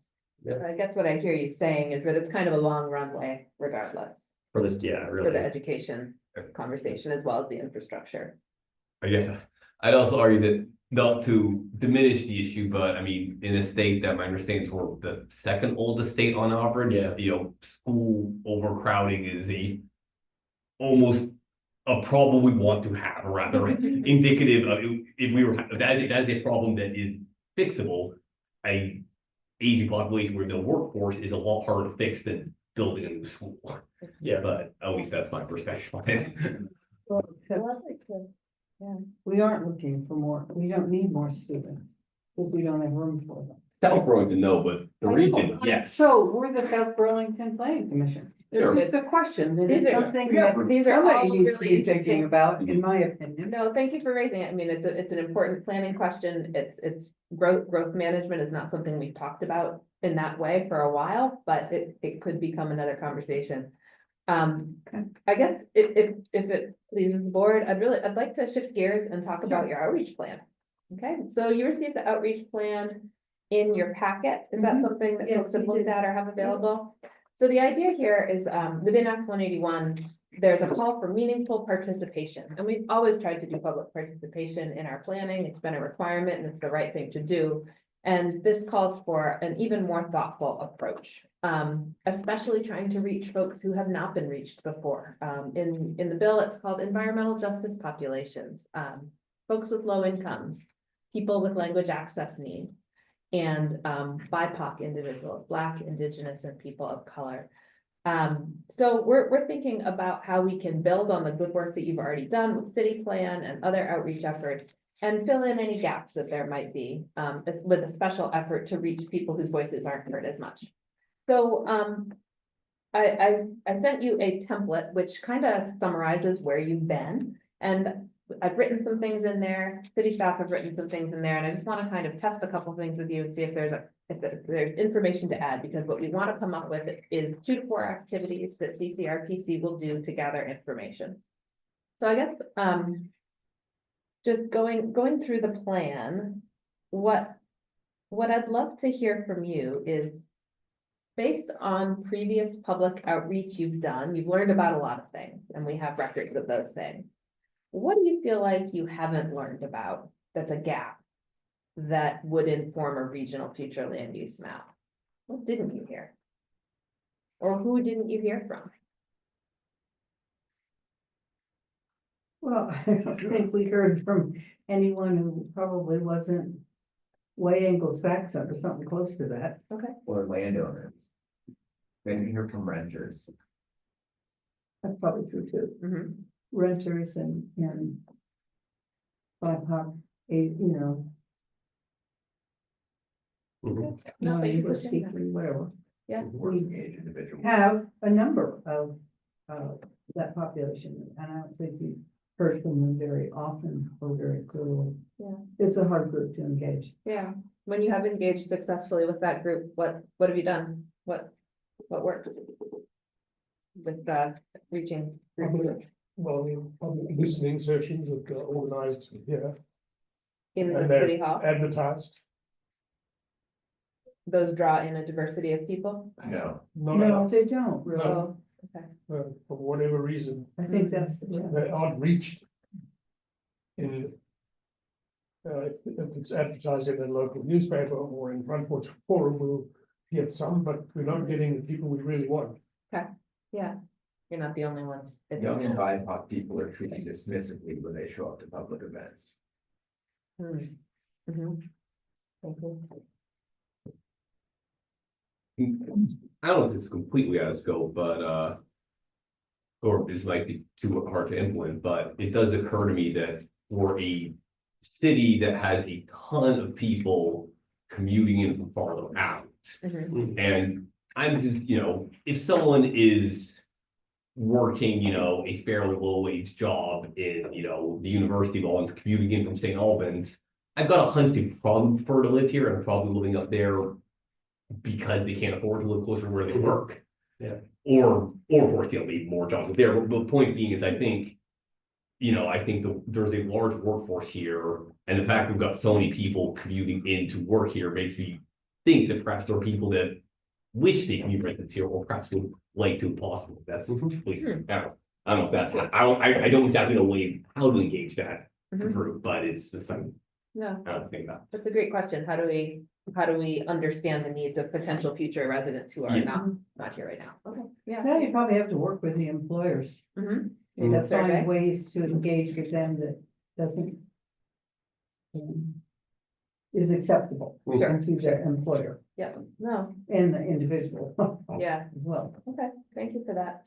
I guess what I hear you saying is that it's kind of a long runway regardless For this, yeah, for the really. education conversation as well as the infrastructure. I guess I'd also argue that not to diminish the issue, but I mean, in a state that my understanding is we're the second oldest state on average, Yeah. School overcrowding is almost a problem we want to have, or rather indicative of if we were, that is a problem that is fixable. a aging population with no workforce is a lot harder to fix than building a new school. Yeah. But at least that's my perspective on it. Well, except Well, I'd like to- we aren't looking for more, we don't need more students, because we don't have room for them. South Burlington, no, but the I know, region, but- yes. So we're the South Burlington Planning Commission. Sure. It's just a question, and These it's are- something Yeah, that these are somebody all needs to really be interesting. thinking about, in my opinion. No, thank you for raising it. I mean, it's an important planning question. It's growth management is not something we've talked about in that way for a while, but it could become another conversation. Okay. I guess if it pleases the board, I'd like to shift gears and talk about your outreach plan. Okay, so you received the outreach plan in your packet. Is that Mhm. something that Yes, folks have we looked did. at or have available? So the idea here is, within Act 181, there's a call for meaningful participation. And we've always tried to do public participation in our planning. It's been a requirement and it's the right thing to do. And this calls for an even more thoughtful approach, especially trying to reach folks who have not been reached before. In the bill, it's called environmental justice populations, folks with low incomes, people with language access needs, and BIPOC individuals, Black, Indigenous, and people of color. So we're thinking about how we can build on the good work that you've already done with city plan and other outreach efforts and fill in any gaps that there might be, with a special effort to reach people whose voices aren't heard as much. So I sent you a template which kind of summarizes where you've been, and I've written some things in there, city staff have written some things in there, and I just want to kind of test a couple things with you and see if there's information to add, because what we want to come up with is 2 to 4 activities that CCRPC will do to gather information. So I guess, just going through the plan, what I'd love to hear from you is, based on previous public outreach you've done, you've learned about a lot of things, and we have records of those things. What do you feel like you haven't learned about that's a gap that would inform a regional future land use map? What didn't you hear? Or who didn't you hear from? Well, I don't think we heard from anyone who probably wasn't white Anglo-Saxon or something close to that. Or landowners. We didn't hear from renters. That's probably true too. Mhm. Renters and BIPOC, you know, Mhm. No, thank you for English saying that. speaking, whatever. Working age individuals. Have a number of that population, and I don't think we've heard from them very often or very clearly. Yeah. It's a hard group to engage. Yeah, when you have engaged successfully with that group, what have you done? What works? With reaching. Public listening sessions that are organized here, In the and they're city hall, advertised. those draw in a diversity of people? No, No, they don't really. Oh, okay. For whatever reason, I think that's the challenge. they aren't reached. If it's advertised in a local newspaper or in Front Porch Forum, we'll get some, but we're not getting the people we really want. Yeah, you're not the only ones. It's- young and BIPOC people are treated dismissively when they show up to public events. Hmm. Mhm. Thank you. I don't know if this is completely out of scope, but, or this might be too hard to implement, but it does occur to me that for a city that has a ton of people commuting in from farther out, Mhm. and I'm just, if someone is working, a fairly low wage job in, the University of Albany's, commuting in from St. Albans, I've got a hunch they probably prefer to live here and probably living up there because they can't afford to live closer to where they work. Yeah. Or for maybe more jobs up there. But the point being is, I think there's a large workforce here, and the fact that we've got so many people commuting in to work here makes me think that perhaps there are people that wish they could be residents here, or perhaps would like to if possible. That's, at least, I don't know if that's, I don't exactly know how to engage that Mhm. group, but it's just something No, I don't think about. that's a great question. How do we understand the needs of potential future residents who are Yeah. not here right now? Okay, yeah. Now you probably have to work with the employers Mhm. and That find survey. ways to engage with them that doesn't. is acceptable Sure. to their employer Yeah, no, and the individual yeah, as well. okay, thank you for that.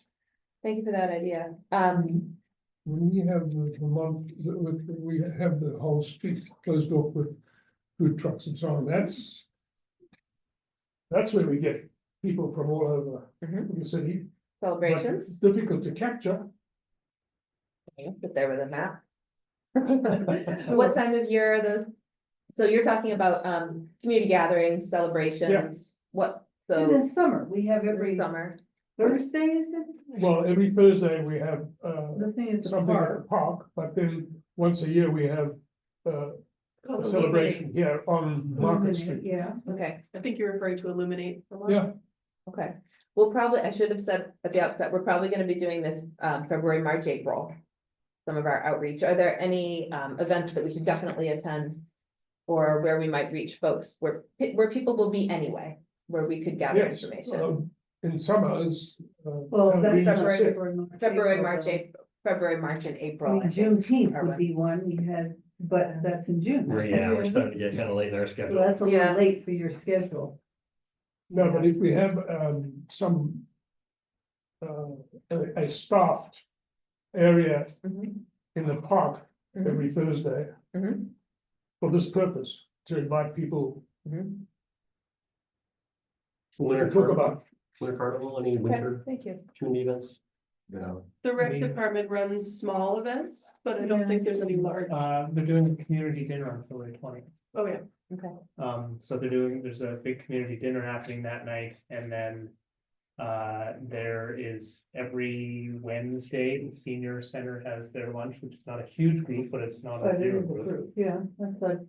Thank you for that idea. When we have we have the whole street closed off with food trucks and so on, that's where we get people from all over Mhm. the city. but Celebrations, it's difficult to capture. but there with a map. What time of year are those? So you're talking about, community gatherings, celebrations, what, In so the summer, we have every every summer? Thursday, is it? Well, every Thursday we have The thing at the something at the park. park, but then once a year we have a celebration here on Market Street. Yeah. Okay, I think you're referring to Illuminate. Yeah, okay. We'll probably, I should have said at the outset, we're probably gonna be doing this, February, March, April. Some of our outreach. Are there any, events that we should definitely attend? Or where we might reach folks, where people will be anyway, where we could gather yes. information? In summers. Well, Halloween that's is February, sick. February, March, and I April. mean, I think, Juneteenth are would when- be one we had, but that's in June. Yeah, we're starting to get kind of late in our So schedule. that's a Yeah. little late for your schedule. No, but if we have some a staffed area Mhm, in the park mhm, every Thursday mhm, for this purpose, to invite people mhm. Winter to talk carnival, about. winter carnival, any Okay, winter thank you. community events? No. The rec Me. department runs small events, but I don't Yeah. think there's any large. They're doing a community dinner on February 20th. Oh, yeah. Okay, So there's a big community dinner happening that night, and then there is every Wednesday, the senior center has their lunch, which is not a huge group, but it's not a But it zero is a group. group, yeah, that's like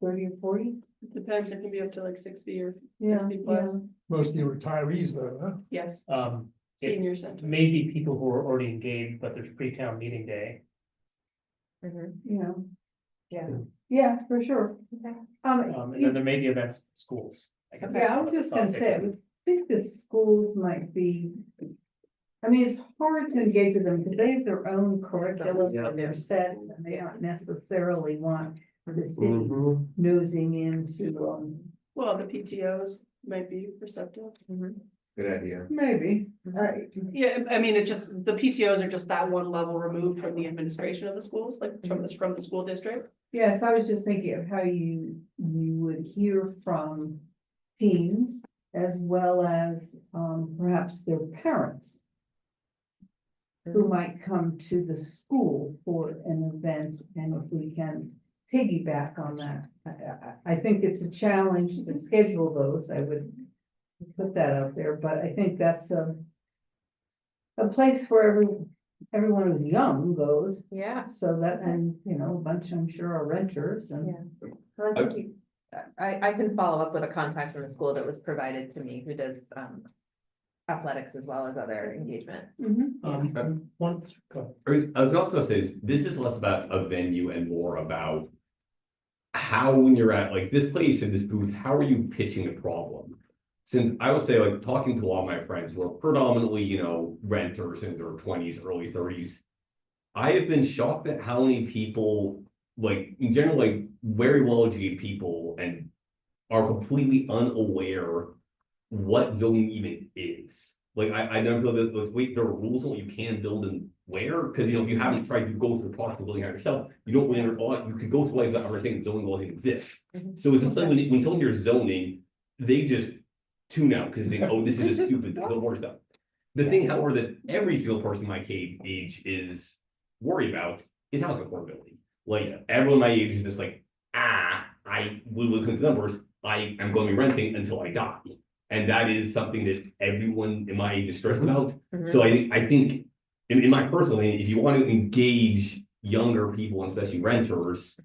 30 or 40. It depends. It can be up to like 60 or Yeah, 60 plus. yeah. Mostly retirees though, huh? Yes, It senior center. may be people who are already engaged, but there's pre-town meeting day. mhm, Yeah, yeah, yeah, for sure. okay. And then there may be events at schools. I guess. Yeah, I was just gonna say, I would think the schools might be. I mean, it's hard to engage with them because they have their own curriculum Yeah. and they're set, and they don't necessarily want the city Mhm. nosing into, Well, the PTOs might be receptive. Mhm. Good idea. maybe. Yeah, I mean, the PTOs are just that one level removed from the administration of the schools, like from the school district. Yes, I was just thinking of how you would hear from teens as well as, perhaps their parents. Who might come to the school for an event, and if we can piggyback on that. I think it's a challenge to schedule those, I would put that out there, but I think that's a place where everyone who's young goes, Yeah, so that, and, you know, a bunch, I'm sure, are renters and. Yeah. well, I think I can follow up with a contact from the school that was provided to me, who does, athletics as well as other engagement. Once, go. I was also gonna say, this is less about a venue and more about how, when you're at like this place in this booth, how are you pitching the problem? Since I will say, like, talking to a lot of my friends who are predominantly, you know, renters in their 20s, early 30s, I have been shocked at how many people, like, in general, like, very well-educated people and are completely unaware what zoning even is. Like, I never know that, like, wait, there are rules on what you can build and where, because, you know, if you haven't tried to go through the process of building out yourself, you don't really you could go through life without understanding zoning laws even exist. Mhm. So it's just like when someone hears zoning, they just tune out because they think, oh, this is just stupid, the more stuff. The thing, however, that every single person my age is worried about is housing affordability. Like, everyone my age is just like, I will look at the numbers, I am going to be renting until I die. And that is something that everyone in my age is stressed about. Mhm. So I think in my personal opinion, if you want to engage younger people, and especially renters,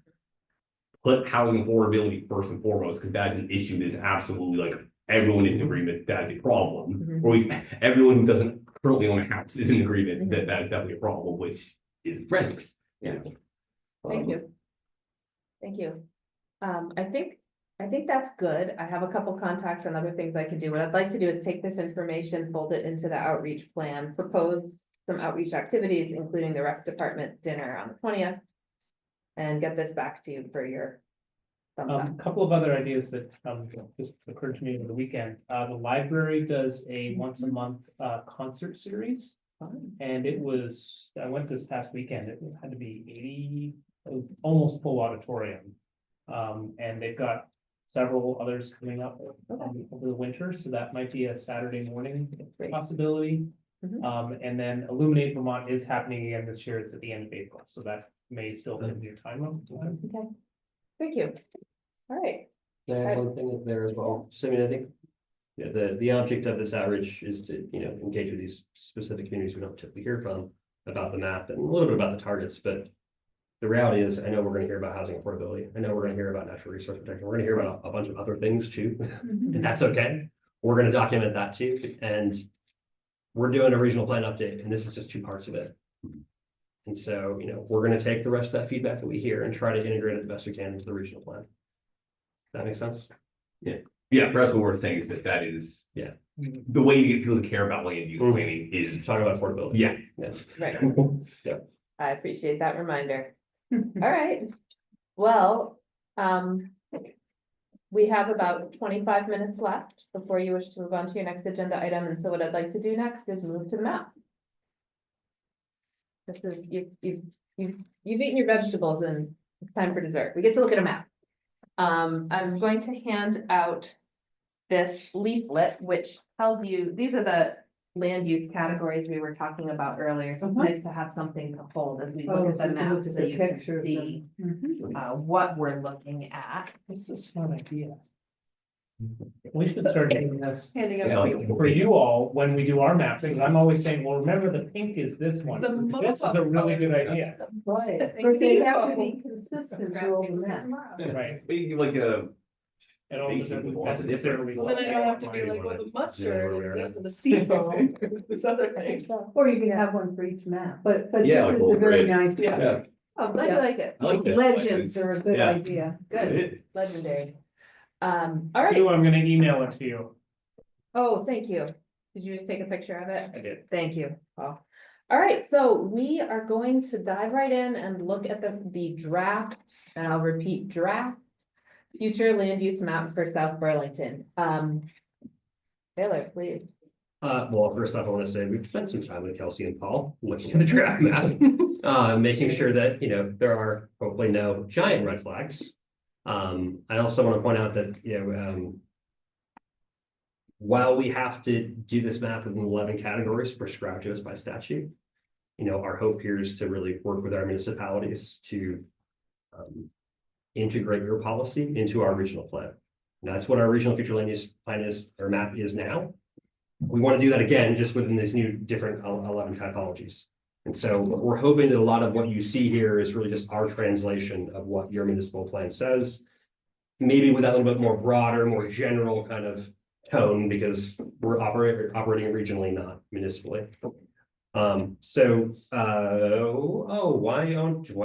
put housing affordability first and foremost, because that's an issue that's absolutely, like, everyone is in agreement that is a problem. Mhm. Or at least everyone who doesn't currently own a house is in agreement that that is definitely a problem, which is renters. Yeah. Thank you. Thank you. I think that's good. I have a couple contacts and other things I could do. What I'd like to do is take this information, fold it into the outreach plan, propose some outreach activities, including the rec department dinner on the 20th. And get this back to you for your thumbs up. A couple of other ideas that just occurred to me over the weekend. The library does a once a month concert series. And I went this past weekend, it had to be 80, almost full auditorium. And they've got several others coming up over the winter, so that might be a Saturday morning Great. possibility. Mhm. And then Illuminate Vermont is happening again this year, it's at the end of April, so that may still be in your time. Okay, thank you. All right, Can I add one thing up there as well? So I mean, I think. Yeah, the object of this outreach is to, engage with these specific communities we don't typically hear from about the map and a little bit about the targets, but. The reality is, I know we're gonna hear about housing affordability. I know we're gonna hear about natural resource protection. We're gonna hear about a bunch of other things too, and that's okay. We're gonna document that too, and. We're doing a regional plan update, and this is just 2 parts of it. And so, we're gonna take the rest of that feedback that we hear and try to integrate it the best we can into the regional plan. That makes sense? Yeah, perhaps what we're saying is that is. Yeah. The way to get people to care about land use Mhm. planning is. Talking about affordability. Yeah. Yes. right. Yeah. I appreciate that reminder. All right, well, we have about 25 minutes left before you wish to move on to your next agenda item, and so what I'd like to do next is move to the map. This is, you've eaten your vegetables and it's time for dessert. We get to look at a map. I'm going to hand out this leaflet, which tells you, these are the land use categories we were talking about earlier. So it's nice to have something to hold as we look at the map, so you can see what we're looking at. This is a smart idea. We should start doing this Handing Yeah, out. like- for you all when we do our maps, because I'm always saying, well, remember the pink is this one. The This is a really good idea, Right, Thank but they you. have to be consistent through all the maps. right? Maybe give like a. It also doesn't Lots of necessarily. Well, then I don't have to be like, well, the mustard is this and the seafoam is this other thing. Or you can have one for each map, but Yeah, this like is a very grid. nice. Yeah. Oh, glad you like it. I like that. Legends are a good Yeah. idea. Good, legendary. All Sue, right, I'm gonna email it to you. oh, thank you. Did you just take a picture of it? I did. Thank you, Paul. All right, so we are going to dive right in and look at the draft, and I'll repeat, draft future land use map for South Burlington. Taylor, please. Well, first off, I want to say we've spent some time with Kelsey and Paul looking at the draft map, making sure that, there are hopefully no giant red flags. I also want to point out that, while we have to do this map within 11 categories prescribed to us by statute, our hope here is to really work with our municipalities to integrate your policy into our regional plan. And that's what our regional future land use plan is, or map is now. We want to do that again, just within these new different 11 typologies. And so we're hoping that a lot of what you see here is really just our translation of what your municipal plan says. Maybe with that little bit more broader, more general kind of tone, because we're operating regionally, not municipally. Why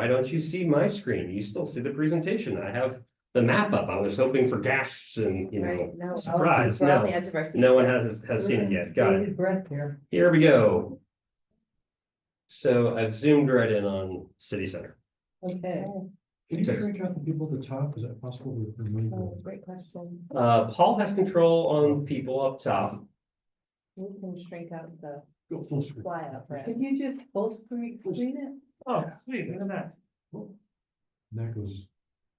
don't you see my screen? You still see the presentation. I have the map up. I was hoping for gasps and, Right, no, surprise. we're on the No, edge of our seats. no one has seen it yet. Got it. Bated breath here. Here we go. So I've zoomed right in on city center. Okay. Can you break out the people at the top? Is that possible to remove Oh, them? great question. Paul has control on people up top. We can shrink out the Go full screen. flyout, right? Could you just full screen it? Oh, sweet, look at that. And that goes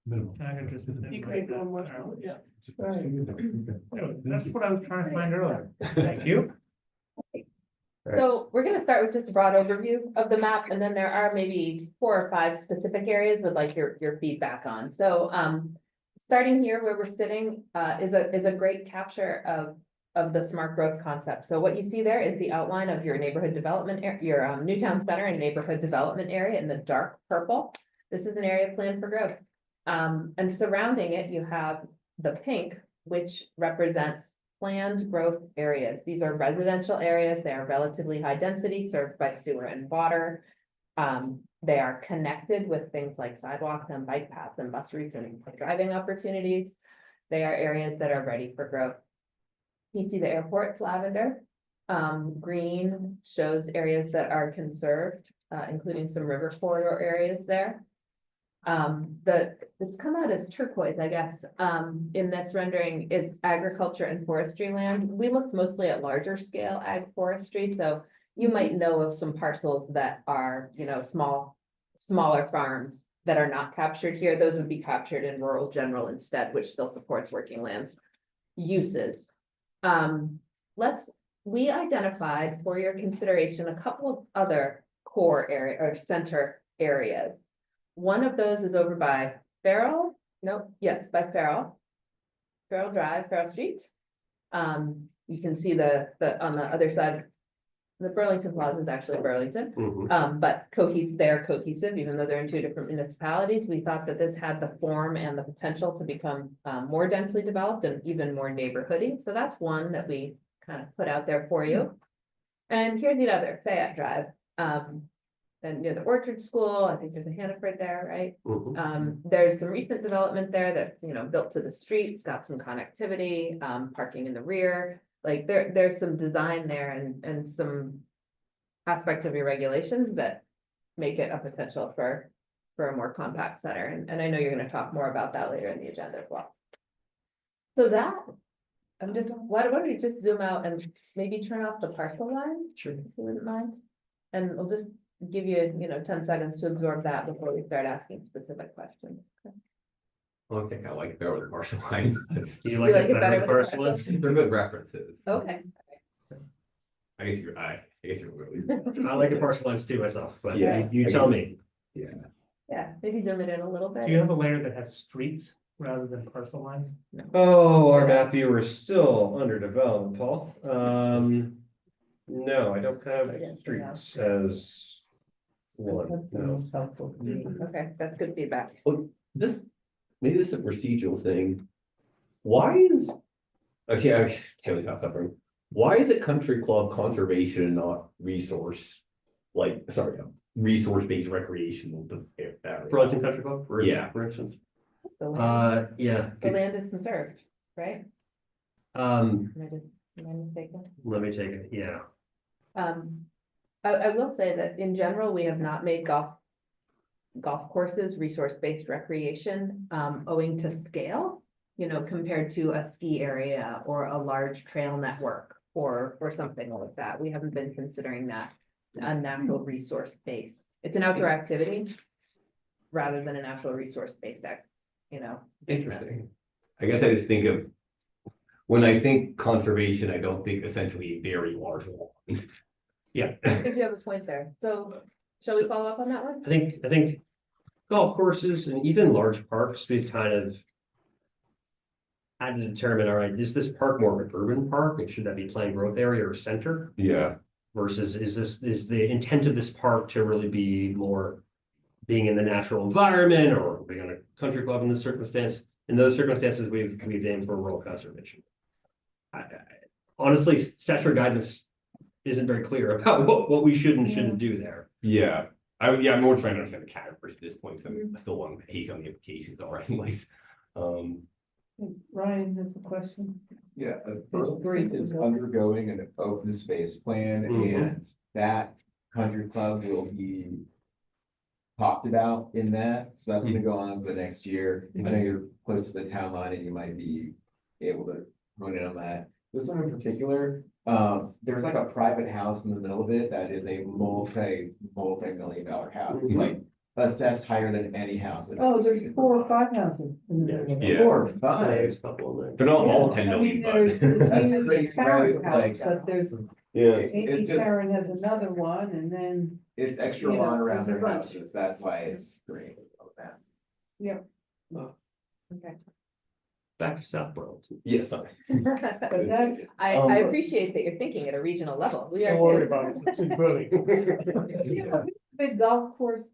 minimal. I can just- You could go one more, yeah. Right. Yeah, that's what I was trying to find earlier. Thank you. So we're gonna start with just a broad overview of the map, and then there are maybe 4 or 5 specific areas with like your feedback on. So starting here where we're sitting is a great capture of the smart growth concept. So what you see there is the outline of your neighborhood development, your Newtown Center and neighborhood development area in the dark purple. This is an area planned for growth. And surrounding it, you have the pink, which represents planned growth areas. These are residential areas. They are relatively high density, served by sewer and water. They are connected with things like sidewalks and bike paths and bus routes and driving opportunities. They are areas that are ready for growth. You see the airport's lavender. Green shows areas that are conserved, including some river corridor areas there. It's come out as turquoise, I guess, in this rendering, it's agriculture and forestry land. We looked mostly at larger scale ag forestry, so you might know of some parcels that are, smaller farms that are not captured here. Those would be captured in rural general instead, which still supports working lands uses. We identified for your consideration a couple of other core area or center areas. One of those is over by Farrell, by Farrell. Farrell Drive, Farrell Street. You can see the on the other side, the Burlington Plaza is actually Burlington. But they're cohesive, even though they're in two different municipalities. We thought that this had the form and the potential to become more densely developed and even more neighborhoody. So that's one that we kind of put out there for you. And here's the other, Fayette Drive. And near the Orchard School, I think there's a Hannaford there, right? There's some recent development there that's, built to the street. It's got some connectivity, parking in the rear. Like there's some design there and some aspects of your regulations that make it a potential for a more compact center. And I know you're going to talk more about that later in the agenda as well. So why don't we just zoom out and maybe turn off the parcel line? Sure. If you wouldn't mind. And we'll just give you, 10 seconds to absorb that before we start asking specific questions. Okay. I think I like better with parcel lines. Do you You like like it it better better with with the parcel lines? They're good references. Okay. I guess you're really. I like the parcel lines too myself, but Yeah. you tell me. Yeah. Yeah, maybe zoom it in a little bit. Do you have a layer that has streets rather than parcel lines? Oh, our map viewer is still under development, Paul. No, I don't have streets as one, no. Okay, that's good feedback. Maybe this is a procedural thing. Why is, okay, I can't really talk about. Why is it country club conservation and not resource? Resource-based recreational area? Burlington Country Club, Yeah. for instance. The land Yeah. the land is conserved, right? Am I mistaken? Let me take it, yeah. I will say that in general, we have not made golf courses resource-based recreation, owing to scale, compared to a ski area or a large trail network or something like that. We haven't been considering that a natural resource based. It's an outdoor activity rather than a natural resource based Interesting. I guess I just think of, when I think conservation, I don't think essentially a very large lawn. Yeah. I think you have a point there. So shall we follow up on that one? I think golf courses and even large parks, we've kind of had to determine, all right, is this park more of an urban park? And should that be planned growth area or center? Yeah. Versus is the intent of this park to really be more being in the natural environment or being on a country club in this circumstance? In those circumstances, we've aimed for rural conservation. Honestly, statutory guidance isn't very clear about what we should and shouldn't do there. Yeah. I'm more trying to understand the categories at this point, so I'm still on page on the applications already anyways. Ryan has a question. Yeah, Burlington is undergoing an open space plan and that country club will be talked about in that. So that's gonna go on for the next year. I know you're close to the town line and you might be able to run in on that. This one in particular, there's like a private house in the middle of it that is a multi-million dollar house. It's like assessed higher than any house. Oh, there's 4 or 5 houses. In the middle. Yeah. 4 or 5. There's a couple in there. They're not all Yeah, 10 I mean, million, there's but. That's Amy's great, Karen right? house, Like, but there's Yeah. Amy It's just- Karen has another one, and then, It's extra You know, lawn around there's a their bunch. houses. That's why it's great. Okay. Back to South Burlington. Yeah, sorry. but that's, I appreciate that you're thinking at a regional level. We are Don't worry too. about it, it's in Burlington. big golf course,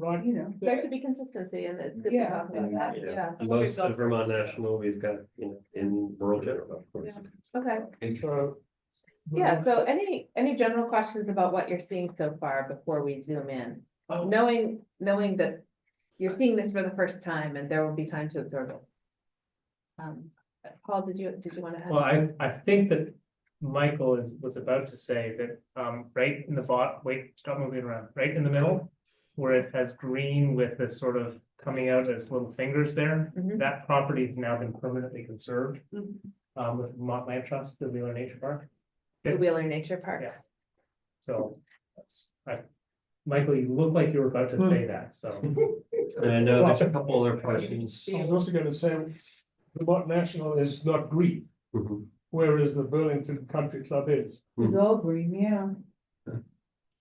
Right, There should be consistency and it's good to Yeah. talk about that, yeah. Most of Vermont National, we've got, in rural general, of course. Okay, so. yeah, so any general questions about what you're seeing so far before we zoom in? Knowing that you're seeing this for the first time and there will be time to absorb it. Paul, did you want to? Well, I think that Michael was about to say that, right in the bot, wait, stop moving around, right in the middle. where it has green with this sort of coming out as little fingers there. Mhm. That property has now been permanently conserved, Mhm. with Vermont Land Trust, the Wheeler Nature Park. The Wheeler Nature Park. Yeah. So, Michael, you look like you were about to say that, so. And I know there's a couple other questions. I was also gonna say, Vermont National is not green, Mhm. whereas the Burlington Country Club is. It's all green, yeah.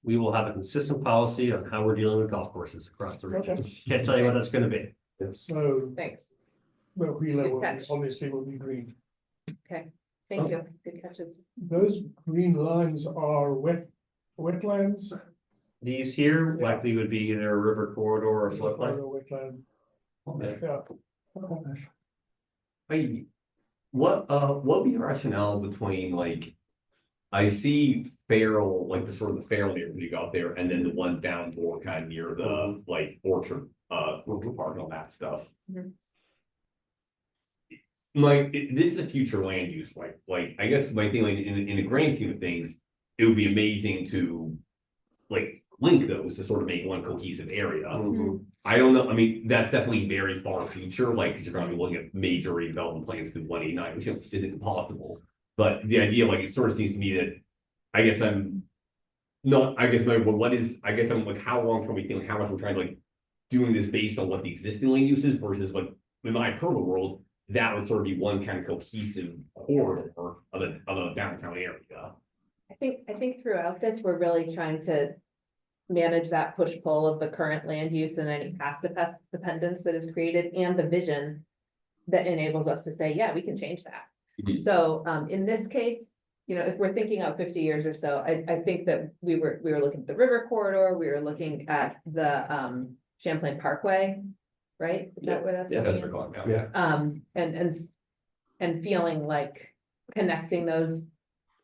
We will have a consistent policy on how we're dealing with golf courses across the region. Okay. Can't tell you what that's gonna be. So, Thanks. well, Wheeler Good will be, catch. obviously will be green. Okay, thank you. Good catches. Those green lines are wetlands. These here Yeah. likely would be either a river corridor or floodplain. Wetland, Yeah. yeah. What would be the rationale between like, I see Farrell, like the sort of the Farrell neighborhood you got there, and then the one down more kind of near the like Orchard Park and all that stuff. Mhm. Like, this is a future land use, like, I guess my thing, like, in the grand scheme of things, it would be amazing to like link those to sort of make one cohesive area. Mhm. I don't know, I mean, that's definitely very far future, like, because you're gonna be looking at major redevelopment plans through 189, which isn't possible. But the idea, like, it sort of seems to me that, I guess I'm not, I guess I guess I'm like, how long can we think, how much we're trying to like, doing this based on what the existing land use is versus like, in my perfect world, that would sort of be one kind of cohesive corridor of a downtown area. I think throughout this, we're really trying to manage that push-pull of the current land use and any path dependence that is created and the vision that enables us to say, yeah, we can change that. Mhm. So, in this case, if we're thinking out 50 years or so, I think that we were looking at the river corridor, we were looking at the, Champlain Parkway, right? Is that where that's Yeah, That's looking what at? I'm calling it. Yeah. And feeling like connecting those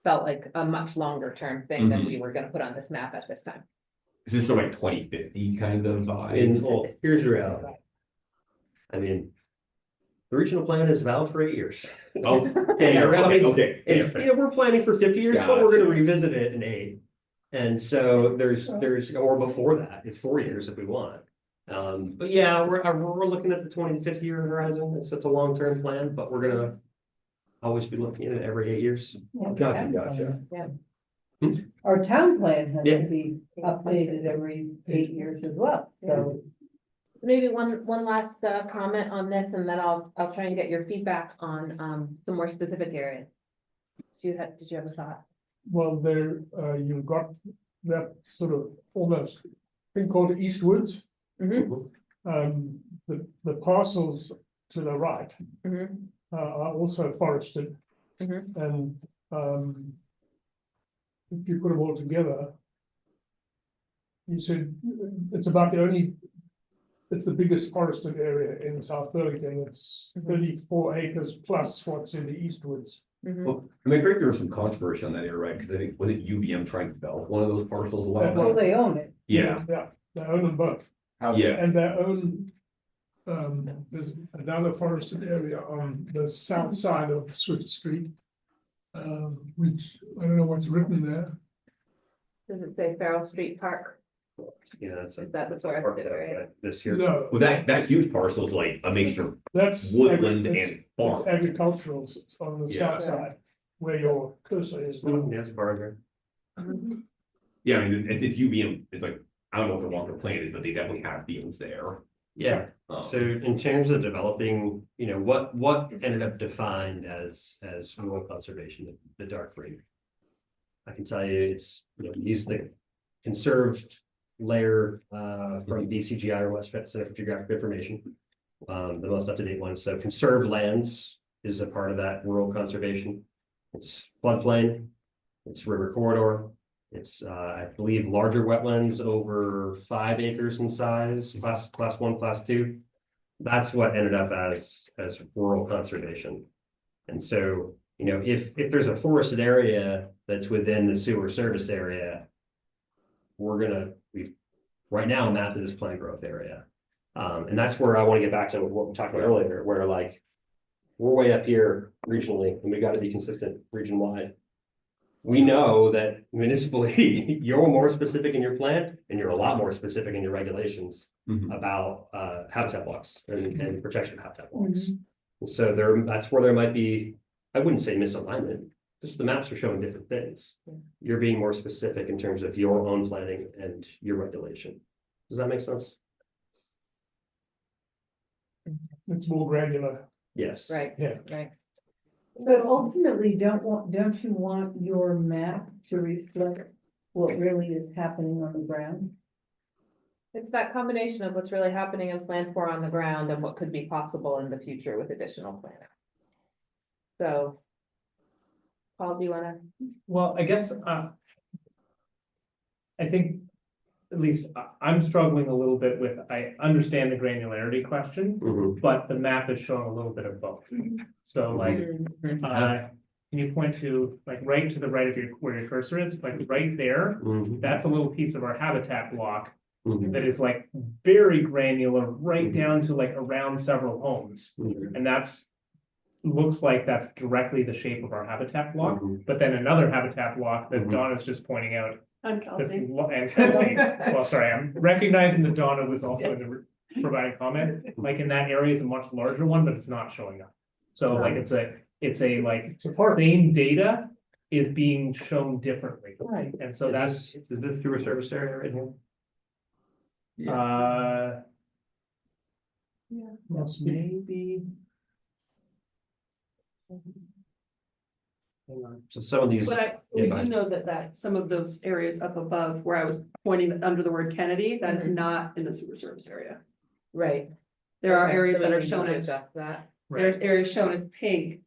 felt like a much longer term thing than Mhm. we were gonna put on this map at this time. Is this sort of like 2050 kind of And vibe? well, here's the reality. I mean, the regional plan is valid for 8 years. Oh, Yeah, okay. It's, we're planning for 50 years, but we're gonna Gotcha. revisit it in 8. And so there's, or before that, it's 4 years if we want. But yeah, we're looking at the 20 to 50 year horizon. It's such a long-term plan, but we're gonna always be looking at it every 8 years. Gotcha. Our town plan has Yeah. to be updated every 8 years as well, so. Maybe one last comment on this, and then I'll try and get your feedback on some more specific areas. So did you have a thought? Well, there, you've got that sort of almost thing called the Eastwoods. Mhm. The parcels to the right Mhm. are also forested. Mhm. And if you put them all together, you said it's about the only, it's the biggest forested area in South Burlington. It's 34 acres plus what's in the Eastwoods. Mhm. Well, I mean, I think there was some controversy on that area, right? Because I think, was it UVM trying to develop one of those parcels a while Well, back? they own it. Yeah, Yeah, they own them both. yeah. And their own, there's another forested area on the south side of Swift Street. Which, I don't know what's written there. Does it say Farrell Street Park? Yeah, that's Is that the forested area? This year. No, Well, that huge parcel is like a mixture of that's. woodland it's- and farm. It's agricultural on the Yeah. south side, where your cursor is. now. Yes, Barger. Yeah, I mean, it's UVM, it's like, I don't know what the longer plan is, but they definitely have fields there. Yeah, so in terms of developing, what ended up defined as rural conservation, the dark green. I can tell you, it's, use the conserved layer from BCGI or West Center for Geographic Information. The most up-to-date one, so conserved lands is a part of that rural conservation. It's floodplain, it's river corridor, it's, I believe, larger wetlands over 5 acres in size, class 1, class 2. That's what ended up as rural conservation. And so, if there's a forested area that's within the sewer service area, we've right now mapped it as plant growth area. And that's where I want to get back to what we talked about earlier, where like, we're way up here regionally, and we got to be consistent region wide. We know that municipally, you're more specific in your plan and you're a lot more specific in your regulations about habitat blocks and protection of habitat blocks. And so that's where there might be, I wouldn't say misalignment, just the maps are showing different things. You're being more specific in terms of your own planning and your regulation. Does that make sense? It's more granular. Yes. Right, Yeah. right. But ultimately, don't you want your map to reflect what really is happening on the ground? It's that combination of what's really happening and planned for on the ground and what could be possible in the future with additional planning. So. Paul, do you wanna? Well, I guess, I think, at least I'm struggling a little bit with, I understand the granularity question, but the map is showing a little bit of both. So like, can you point to, like, right to the right of where your cursor is, like right there? That's a little piece of our habitat block that is like very granular, right down to like around several homes. And looks like that's directly the shape of our habitat block, but then another habitat block that Donna's just pointing out. I'm that's Kelsey. and Kelsey, well, sorry, I'm recognizing that Donna was also in the providing comment, like in that area is a much larger one, but it's not showing up. So like, it's a like, same data is being shown differently. Right. And so that's, Is this through a service area right here? maybe. Hang on. So some of these. But we do know that some of those areas up above where I was pointing under the word Kennedy, that is not in the sewer service area. Right. There are Okay, areas so that we are need to shown as, adjust that. there's areas shown as pink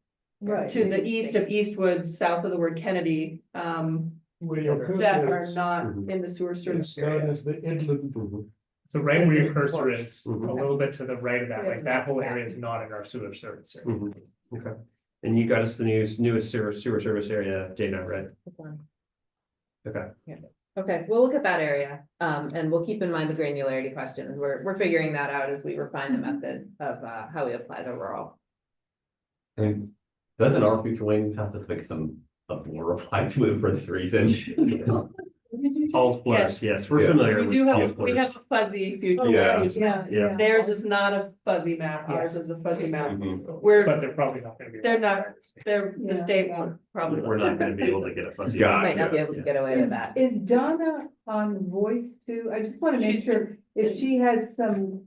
Right. to the east of Eastwood, south of the word Kennedy, Where your that cursor are is, not in the sewer service it's known area. as the inland. So right where your cursor is, a Mhm. little bit to the right of that, like that whole area is not in our sewer service area. Okay, and you got us the newest sewer service area, J9, right? Okay. Okay, we'll look at that area, and we'll keep in mind the granularity questions. We're figuring that out as we refine the method of, how we apply the rural. And doesn't our future land have to make a blur apply to it for this reason? Paul's blurs, yes, we're Yeah. familiar We with do Paul's have, we blurs. have a fuzzy future. Yeah. land. Yeah. Theirs is not a fuzzy map, ours is a fuzzy map. Mhm. We're, But they're probably not gonna be. they're not, the Yeah. state won't probably. We're not gonna be able to get a fuzzy. Got Might not be Gotcha. able to get away with that. Is Donna on voice too? I just want to make She's sure if she has some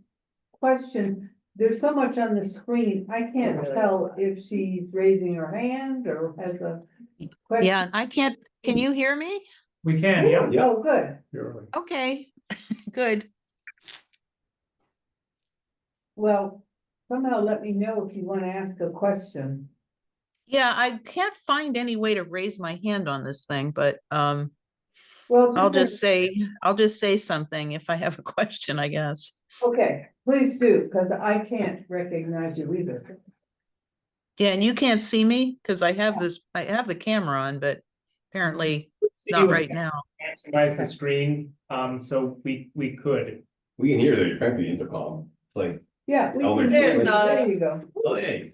questions. There's so much on the screen, I can't Really? tell if she's raising her hand or has a question. Yeah, I can't, can you hear me? We can, yeah. Yeah. Oh, good. Okay, good. Well, somehow let me know if you want to ask a question. Yeah, I can't find any way to raise my hand on this thing, but Well, I'll just say something if I have a question, I guess. okay, please do, because I can't recognize you either. Yeah, and you can't see me because I have the camera on, but apparently See not what's right now. Maximize the screen, so we could. We can hear that you're connected to the intercom. It's like, Yeah. we Oh, can- there's not a- There you go. oh, hey.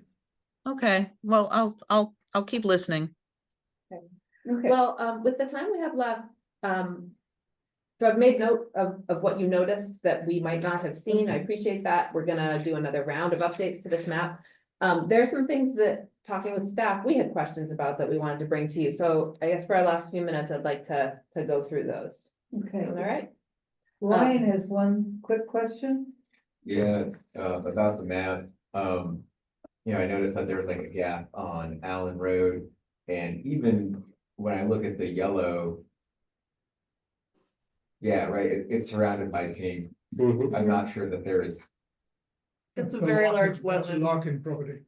Okay, well, I'll keep listening. Okay. Well, with the time we have left, so I've made note of what you noticed that we might not have seen. I appreciate that. We're gonna do another round of updates to this map. There are some things that, talking with staff, we had questions about that we wanted to bring to you. So I guess for our last few minutes, I'd like to go through those. Okay. All right? Ryan has one quick question. Yeah, about the map, I noticed that there was like a gap on Allen Road, and even when I look at the yellow. Yeah, right, it's surrounded by pink, I'm not sure that there is, It's a very large That's a wetland. lock-in property.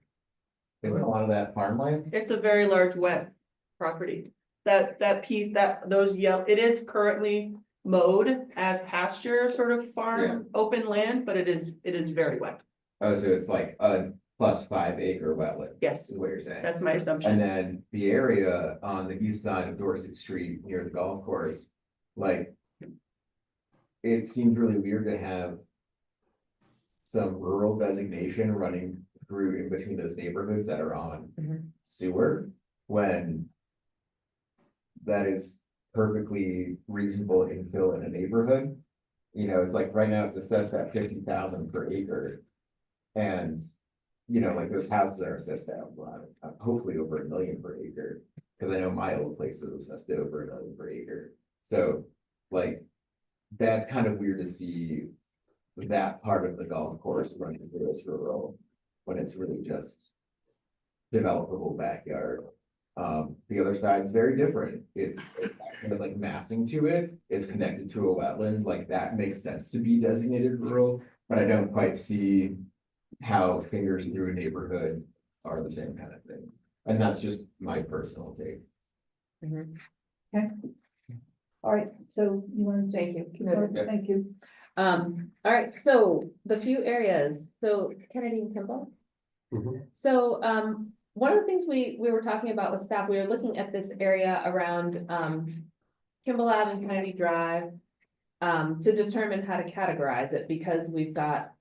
isn't a lot of that farmland? It's a very large wet property. That piece, those yellow, it is currently mowed as pasture, sort of farm, open land, but it is very wet. Oh, so it's like a +5 acre wetland, Yes, is what you're saying? that's my And assumption. then the area on the east side of Dorset Street near the golf course, like. It seemed really weird to have. Some rural designation running through in between those neighborhoods that are on Mhm. sewer, when. that is perfectly reasonable infill in a neighborhood. You know, it's like right now it's assessed at 50,000 per acre. And, you know, like those houses are assessed at, hopefully over $1 million per acre. Cause I know my old place was assessed at over $1 million per acre. So like, that's kind of weird to see that part of the golf course running through its rural when it's really just developable backyard. The other side's very different. It has like massing to it. It's connected to a wetland, like that makes sense to be designated rural, but I don't quite see how fingers through a neighborhood are the same kind of thing. And that's just my personal take. All right, so you want to? Thank you. Thank you. All right, so the few areas, so Kennedy and Kimball. So, one of the things we were talking about with staff, we were looking at this area around, Kimball Ave and Kennedy Drive, to determine how to categorize it, because we've got,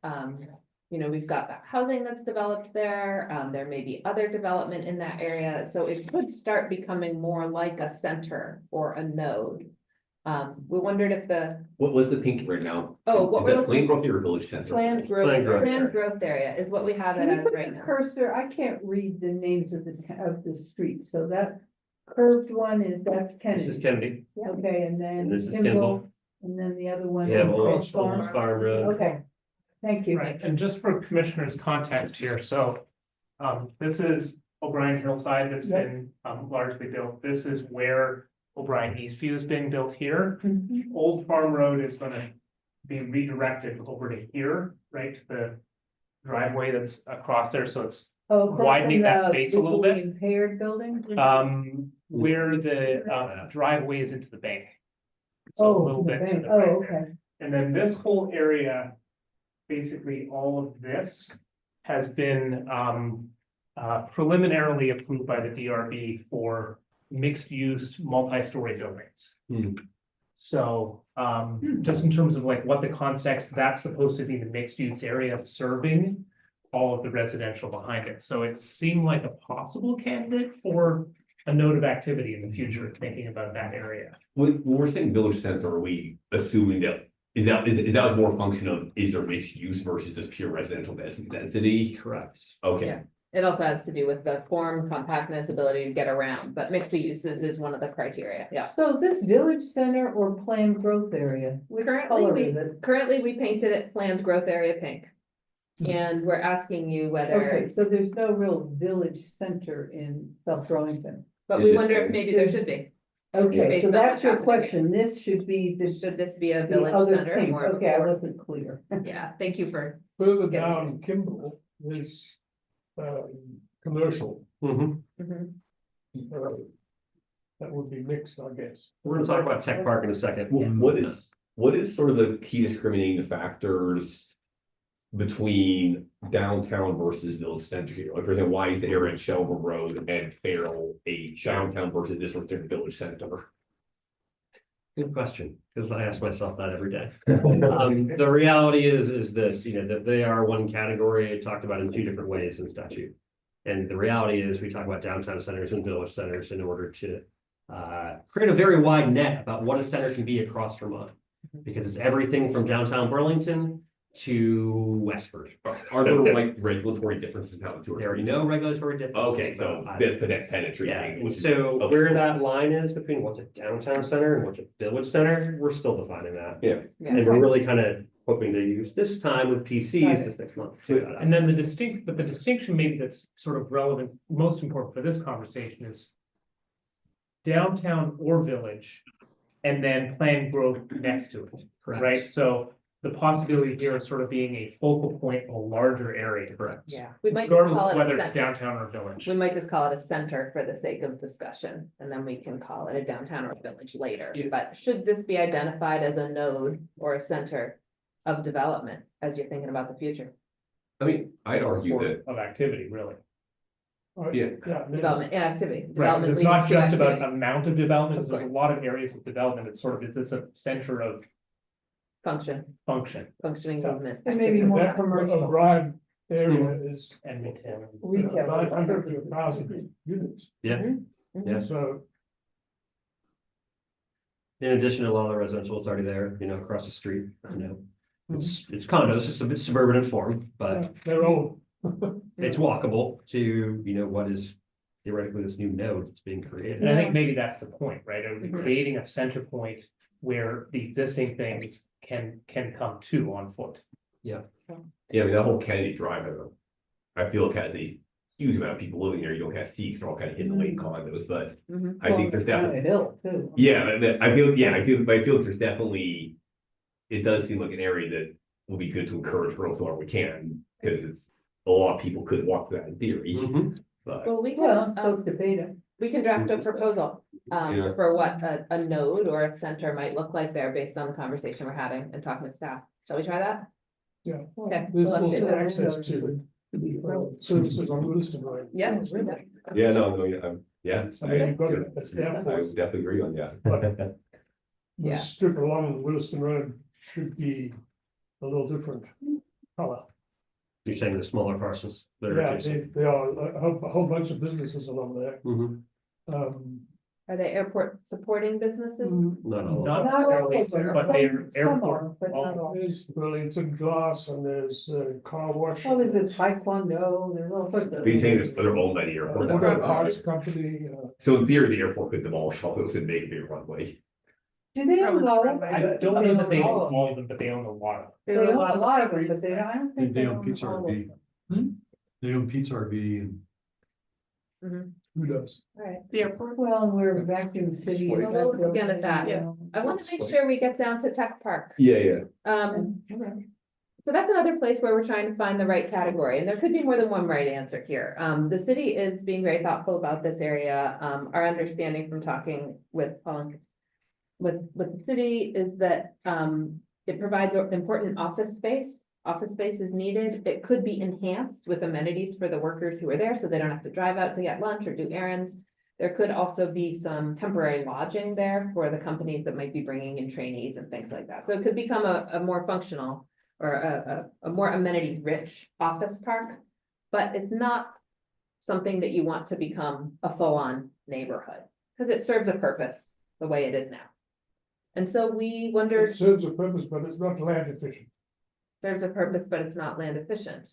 you know, we've got the housing that's developed there, there may be other development in that area, so it could start becoming more like a center or a node. We wondered if What was the pink right now? Oh, what Is we're that looking- Plain Growth or Village Center? planned growth area is what we have it Can you as put right the now. cursor, I can't read the names of the streets, so that curved one that's This is Kennedy. Kennedy, Okay, and then and this is Kimball, Kimball. and then the other one. You have is Old Old Farm. Farm Road. Okay, thank you. Right, and just for commissioners' context here, so, this is O'Brien Hillside that's Yep. been, largely built. This is where O'Brien Eastview is being built here. Mhm. Old Farm Road is gonna be redirected over to here, right, to the driveway that's across there, so it's Oh, across widening from that the space a little bit. visually Impaired building? Where the driveway is into the bank. So a Oh, little the bit to bank. the Oh, right okay. there. And then this whole area, basically all of this has been preliminarily approved by the DRB for mixed-use, multi-story buildings. So, just in terms of like what the context, that's supposed to be the mixed-use area serving all of the residential behind it. So it seemed like a possible candidate for a node of activity in the future, thinking about that area. When we're saying Village Center, are we assuming that, is that more a function of, is there mixed use versus just pure residential density? Correct. Okay. Yeah. It also has to do with the form, compactness, ability to get around, but mixed uses is one of the criteria, yeah. So is this village center or planned growth area? Which Currently, color we- is it? Currently, we painted it planned growth area pink. And we're asking you Okay, whether, so there's no real village center in South Burlington. but It we is wonder if pink. maybe there should be. Okay, Based so on that's what's your happening here. question. This should be the Should this be a the village other center? pink. More- Okay, I wasn't clear. Yeah, thank you for, Further Getting down Kimball is, commercial, mhm. uh, that would be mixed, I guess. We're gonna talk about tech park in a second. What is sort of the key discriminating factors between downtown versus village center here? Like, for example, why is the area in Shelburne Road and Farrell a downtown versus this one's in village center? Good question, because I ask myself that every day. The reality is this, you know, that they are one category talked about in two different ways in statute. And the reality is we talk about downtown centers and village centers in order to create a very wide net about what a center can be across Vermont. Because it's everything from downtown Burlington to Westford. Are there like regulatory differences in how the two There are are? no regulatory differences. Okay, so about this either. Yeah, penetrating. and which is- so okay. where that line is between what's a downtown center and what's a village center, we're still defining that. Yeah. And we're really kind of hoping to use this time with PCs this next month. to figure that out. And then the distinction maybe that's sort of relevant, most important for this conversation is downtown or village, and then planned growth next to it, Correct. right? So the possibility here of sort of being a focal point of a larger area. Correct. Yeah, we might just Regardless call of it whether a it's center. downtown or village. We might just call it a center for the sake of discussion, and then we can call it a downtown or a village later. Yeah. But should this be identified as a node or a center of development as you're thinking about the future? I mean, I'd argue Or that, of activity, really. yeah, Development and activity. Right, 'cause Development it's not leading to just about activity. amount of development, Of there's a lot of areas of development, it's sort of, is this a center of Function, function functioning Yeah. movement. And maybe activity. more That commercial. drive area is and retail. Retail. 900 to 1,000 units. Yeah, Mhm. yeah. So In addition to a lot of the residential, it's already there, you know, across the street, you know. It's condos, it's a bit suburban in form, but They're all, it's walkable to, you know, what is theoretically this new node that's being created. And I think maybe that's the point, right? Are we Mhm. creating a center point where the existing things can come to on foot? Yeah, I mean, that whole Kennedy Drive, I don't know. I feel it has a huge amount of people living there, you don't have seats, they're all kind of hidden lane condos, but Mhm. I think there's Well, definitely. a hill too. Yeah, I feel there's definitely, it does seem like an area that will be good to encourage growth where we can, because it's, a lot of people could walk that in theory, Mhm. but. Well, we Well, can, let's debate it. we can draft a proposal, Yeah. for what a node or a center might look like there based on the conversation we're having and talking to staff. Shall we try that? yeah, Okay. there's we'll also update that. access to services on Williston Road. Yeah. Yeah, no, yeah. I mean, you've got it, that's the I would airport. definitely agree on that. The Yeah. strip along Williston Road should be a little different color. You're saying the smaller parcels that are Yeah, adjacent. they are a whole bunch of businesses along there. Mhm. Are they airport supporting businesses? Not all. Not Not all necessarily, of them, but they're some are, airport. but not all. There's Burlington Glass and there's car wash. Well, there's a taekwondo, there's all sorts of. But you're saying they're owned by the airport. There's a parts company, So in theory, the airport could demolish all those and make a big runway. Do they own all of them? I don't know that they own all of them, but they own a lot of them. They own a lot of them, but they, I don't think they own Pizza all of RV. them. They own Pizza RV and who does? All right. The airport. Well, and we're a vacuum city. Well, we'll look again at that. Yeah. I want to make sure we get down to Tech Park. Yeah. So that's another place where we're trying to find the right category, and there could be more than one right answer here. The city is being very thoughtful about this area. Our understanding from talking with Paul with the city is that, it provides important office space. Office space is needed. It could be enhanced with amenities for the workers who are there, so they don't have to drive out to get lunch or do errands. There could also be some temporary lodging there for the companies that might be bringing in trainees and things like that. So it could become a more functional or a more amenity-rich office park, but it's not something that you want to become a full-on neighborhood, because it serves a purpose the way it is now. And so we wondered, It serves a purpose, but it's not land efficient. serves a purpose, but it's not land efficient.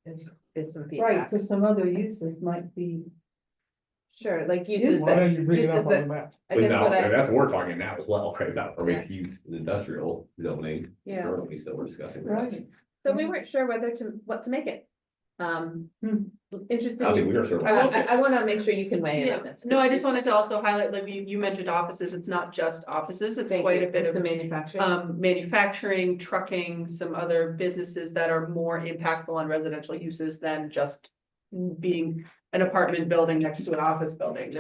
Is some Right, feedback. so some other uses might be, Sure, like uses Why that, don't you bring it uses up on the that, map? I But guess now, what I, that's what we're talking now as well, right, about our mixed use and industrial zoning. Yeah. Currently still we're discussing. that. right, so we weren't sure what to make it. Interested. I think we are sure. I wanna make sure you can weigh in Yeah, on this. no, I just wanted to also highlight, like you mentioned offices, it's not just offices, it's Thank quite you. a bit It's the of manufacturing. manufacturing, trucking, some other businesses that are more impactful on residential uses than just being an apartment building next to an office building.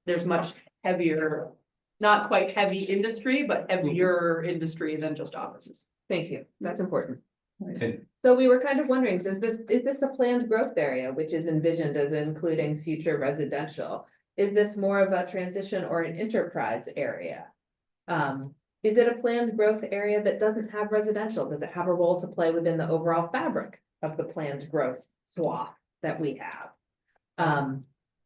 There's much heavier, not quite heavy industry, but heavier industry than just offices. Thank you, that's important. And- So we were kind of wondering, is this a planned growth area, which is envisioned as including future residential? Is this more of a transition or an enterprise area? Is it a planned growth area that doesn't have residential? Does it have a role to play within the overall fabric of the planned growth swath that we have?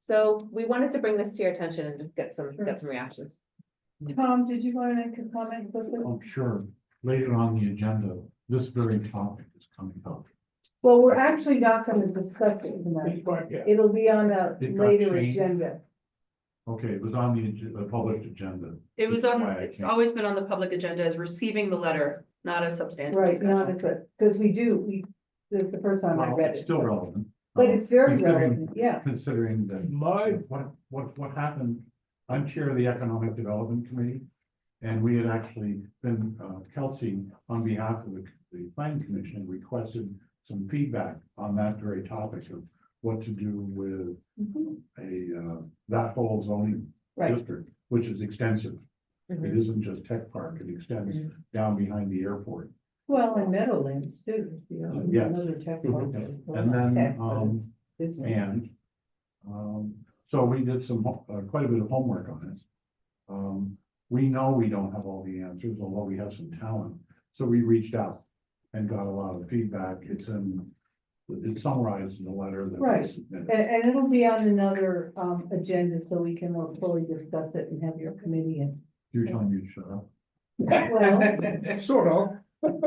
So we wanted to bring this to your attention and just get some reactions. Tom, did you want to make a comment quickly? Oh, sure. Later on the agenda, this very topic is coming up. Well, we're actually not gonna discuss it tonight, Yeah. it'll be on a It got later changed. agenda. Okay, it was on the public agenda. It was That's on, why I it's can't- always been on the public agenda as receiving the letter, not a substantive Right, discussion. not as a, because this is the first time I Well, read it's it. still relevant. But it's very Considering- relevant, yeah. Considering that what happened, I'm chair of the Economic Development Committee. And we had actually been, Kelsey, on behalf of the planning commission, requested some feedback on that very topic of what to do with that whole zoning Right. district, which is extensive. It Mhm. isn't just Tech Park, it extends down behind the airport. Well, and Meadowlands too, you know, Yes. another tech. And then, so we did some, quite a bit of homework on this. We know we don't have all the answers, although we have some talent. So we reached out and got a lot of feedback. It's summarized in the letter that Right. was submitted. And it'll be on another agenda, so we can more fully discuss it and have your committee and You're telling me to shut up. Well, Sort of.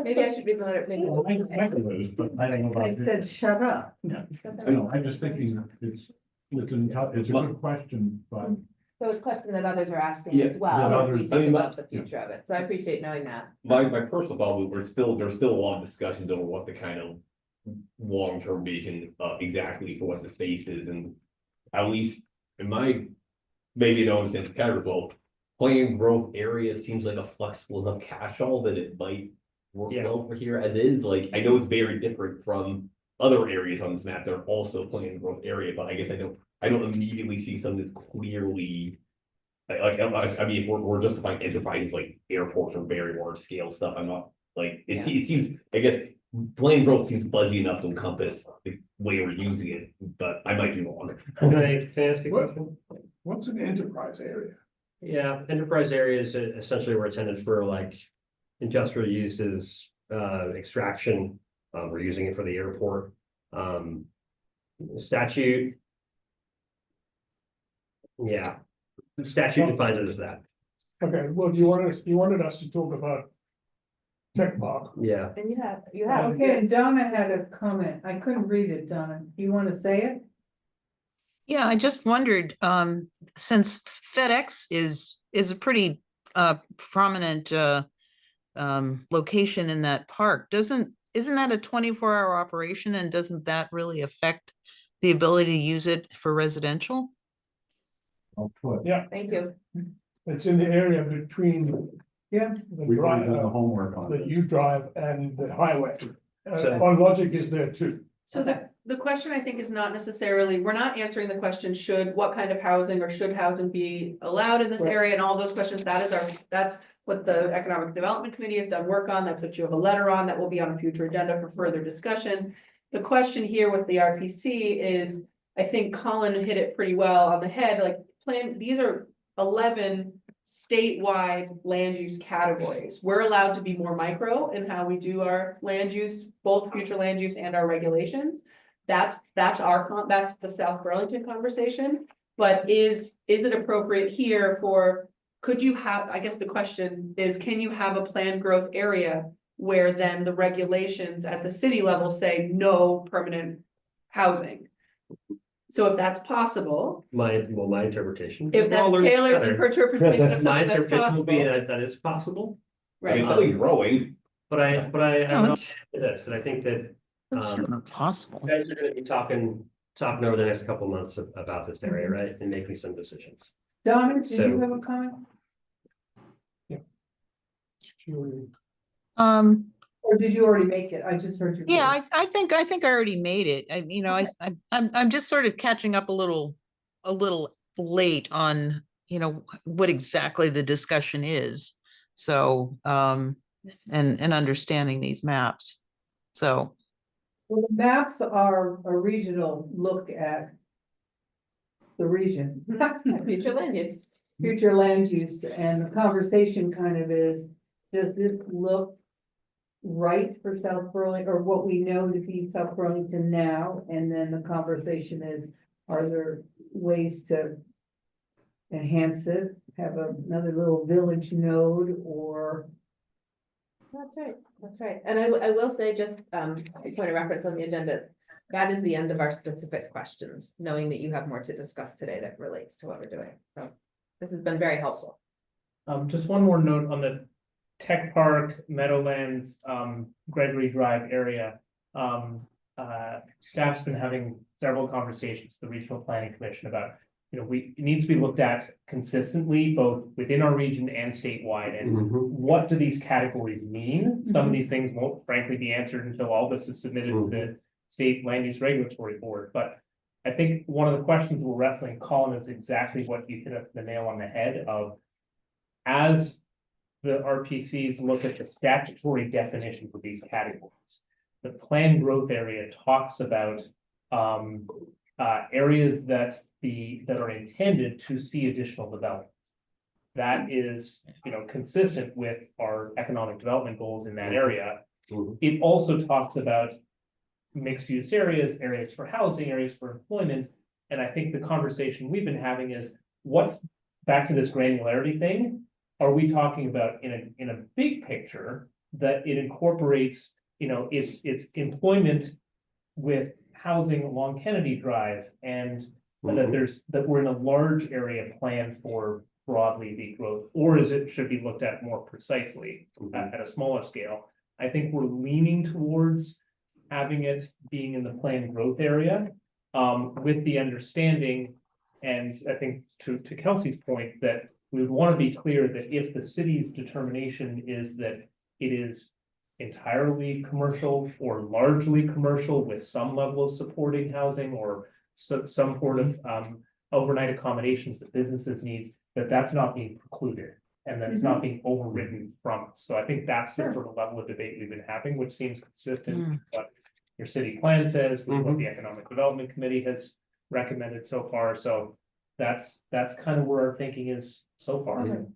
Maybe I should read the letter, maybe. Well, I Liz, but I don't know I about. said, shut up. I know, I'm just thinking it's a good question, but So it's a question that others are asking Yeah, as well, that as others- we I think mean, about the future of it, so I appreciate knowing that. My personal thought was there's still a lot of discussions over what the kind of long-term vision exactly for what the space is, and at least in my, maybe I don't understand the category well, planned growth area seems like a flexible enough catch-all that it might work Yeah. well for here as is. Like, I know it's very different from other areas on this map that are also planned growth area, but I guess I don't immediately see something that's clearly I mean, if we're justifying enterprises like airports or very large scale stuff, I'm not like, it seems, I guess, planned growth seems fuzzy enough to encompass the way we're using it, but I might be wrong. Can I ask a question? What's an enterprise area? Yeah, enterprise areas essentially were intended for like industrial uses, extraction. We're using it for the airport. Statute. Yeah, statute defines it as that. Okay, well, you wanted us to talk about tech park. Yeah, And you have. Okay, and Donna had a comment. I couldn't read it, Donna. Do you want to say it? Yeah, I just wondered, since FedEx is a pretty prominent location in that park, isn't that a 24-hour operation, and doesn't that really affect the ability to use it for residential? I'll put, Thank you. It's in the area between Yeah. the we've already done the drive homework on that it. you drive and the highway. So- On Logic is there too. So the question I think is not necessarily, we're not answering the question, what kind of housing or should housing be allowed in this Right. area and all those questions, that's what the Economic Development Committee has done work on, that's what you have a letter on, that will be on a future agenda for further discussion. The question here with the RPC is, I think Colin hit it pretty well on the head, like these are 11 statewide land use categories. We're allowed to be more micro in how we do our land use, both future land use and our regulations. That's the South Burlington conversation. But is it appropriate here for, could you have, I guess the question is, can you have a planned growth area where then the regulations at the city level say no permanent housing? So if that's possible, my interpretation. if that's We'll learn Taylor's together. interpretation of My something that's interpretation will be possible. that is possible, I mean, Right, probably growing. but I No, know it's this, and I think that certainly possible. you guys are gonna be talking over the next couple months about this area, right, and making some decisions. Donna, did you So- have a comment? Or did you already make it? I just heard you. Yeah, I think I already made it. I'm just sort of catching up a little late on, what exactly the discussion is. So, and understanding these maps. So, Well, the maps are a regional look at the region. Future land use. Future land use, and the conversation kind of is, does this look right for South Burlington, or what we know to be South Burlington now? And then the conversation is, are there ways to enhance it, have another little village node, or? That's right. And I will say, just a point of reference on the agenda, that is the end of our specific questions, knowing that you have more to discuss today that relates to what we're doing. So this has been very helpful. Just one more note on the Tech Park, Meadowlands, Gregory Drive area. Staff's been having several conversations with the Regional Planning Commission about, it needs to be looked at consistently, both within our region and statewide. And what do these categories mean? Some of these things won't frankly be answered until all this is submitted to the State Land Use Regulatory Board. But I think one of the questions we're wrestling, Colin, is exactly what you hit the nail on the head of. As the RPCs look at the statutory definition for these categories, the planned growth area talks about areas that are intended to see additional development. That is, consistent with our economic development goals in that area. It also talks about mixed use areas for housing, areas for employment. And I think the conversation we've been having is, what's back to this granularity thing? are we talking about in a big picture that it incorporates, its employment with housing along Kennedy Drive and that we're in a large area planned for broadly the growth, or should be looked at more precisely at a smaller scale? I think we're leaning towards having it being in the planned growth area, with the understanding, and I think to Kelsey's point, that we would want to be clear that if the city's determination is that it is entirely commercial or largely commercial with some level of supporting housing or some sort of overnight accommodations that businesses need, that's not being precluded and that's not being overridden from it. So I think that's the sort of level of debate we've been having, which seems consistent with what your city plan says, with what the Economic Development Committee has recommended so far. So that's kind of where our thinking is so far. And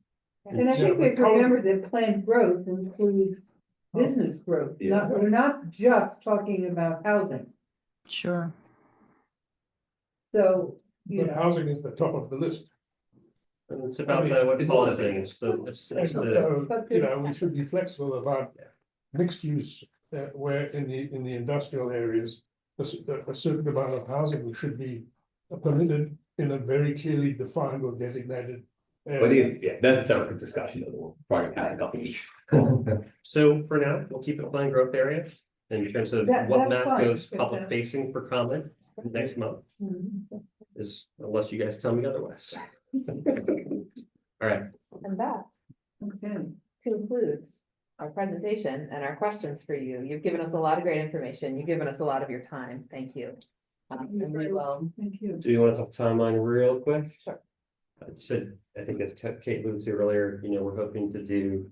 I think we have to remember that planned growth includes business growth. We're not just talking about housing. Sure. So, But housing is the top of the list. And it's about what you call it thing, it's the, We should be flexible about mixed use, where in the industrial areas, a certain amount of housing should be permitted in a very clearly defined or designated But area. that's a separate discussion that we'll probably have in a couple of weeks. so for now, we'll keep it planned growth area. In terms of That- what that's map fine. goes public facing for comment next month, is unless you guys tell me otherwise. All right, And that okay. concludes our presentation and our questions for you. You've given us a lot of great information. You've given us a lot of your time. Thank you. And we will, Thank you. do you want to talk timeline real quick? Sure. I think as Kate alluded to earlier, we're hoping to do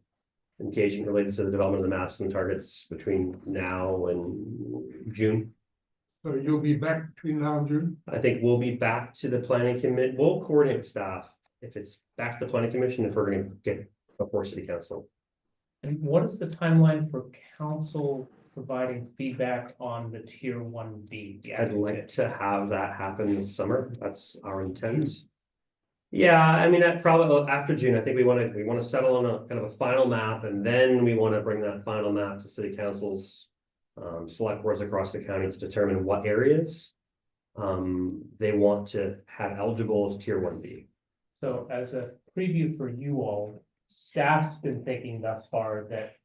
engagement related to the development of the maps and targets between now and June. So you'll be back between now and June? I think we'll be back to the planning commit, we'll coordinate with staff if it's back to the planning commission, if we're gonna get before city council. And what is the timeline for council providing feedback on the tier 1B? I'd like to have that happen this summer, that's our intent. Yeah, I mean, probably after June, I think we want to settle on a kind of a final map, and then we want to bring that final map to city councils. Select boards across the county to determine what areas they want to have eligible as tier 1B. So as a preview for you all, staff's been thinking thus far that,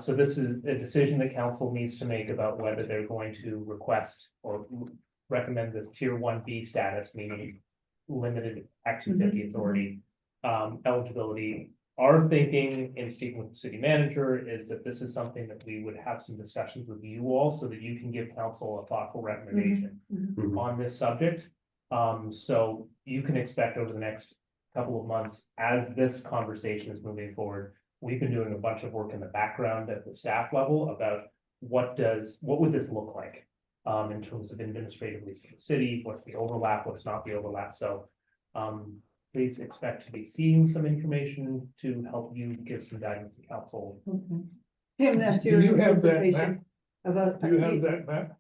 so this is a decision that council needs to make about whether they're going to request or recommend this tier 1B status, meaning limited Act 250 authority, eligibility. Our thinking in speaking with the city manager is that this is something that we would have some discussions with you all so that you can give council a thoughtful recommendation on this subject. So you can expect over the next couple of months, as this conversation is moving forward, we've been doing a bunch of work in the background at the staff level about what would this look like in terms of administratively for the city, what's the overlap, what's not the overlap. So please expect to be seeing some information to help you give some guidance to council. Okay. Tim, that's Do your you have that anticipation map? about. Do you have that map?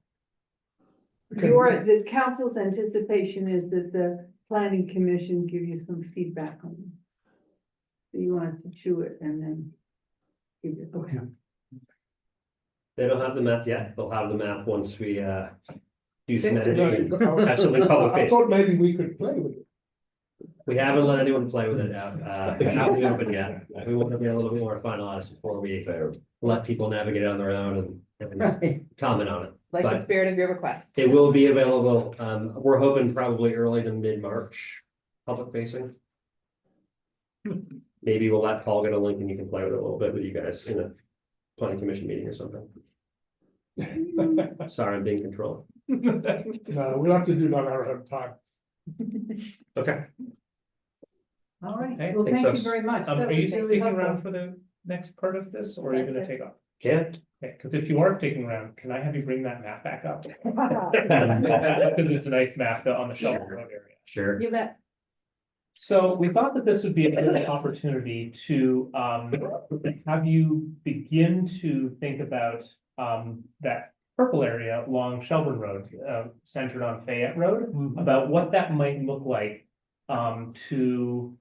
The council's anticipation is that the planning commission give you some feedback on it. So you want us to chew it and then give it, okay. They don't have the map yet, they'll have the map once we do some Fix it. editing and have something public I facing. thought maybe we could play with it. We haven't let anyone play with it out in the open yet. We want to be a little bit more finalized before we let people navigate on their own and comment on it. like the But spirit of your request. it will be available, we're hoping probably early to mid-March, public facing. Maybe we'll let Paul get a link and you can play with it a little bit with you guys in a planning commission meeting or something. Sorry, I'm being controlled. No, we'll have to do that on our own time. Okay, All right, Okay, well, thanks, thank you folks. very much. That Are you was really sticking around helpful. for the next part of this, or are you gonna take off? can't. Okay, because if you are sticking around, can I have you bring that map back up? Because it's a nice map on the Shelburne Road area. Sure. You bet. So we thought that this would be a good opportunity to have you begin to think about that purple area along Shelburne Road, centered on Fayette Road, about what that might look like to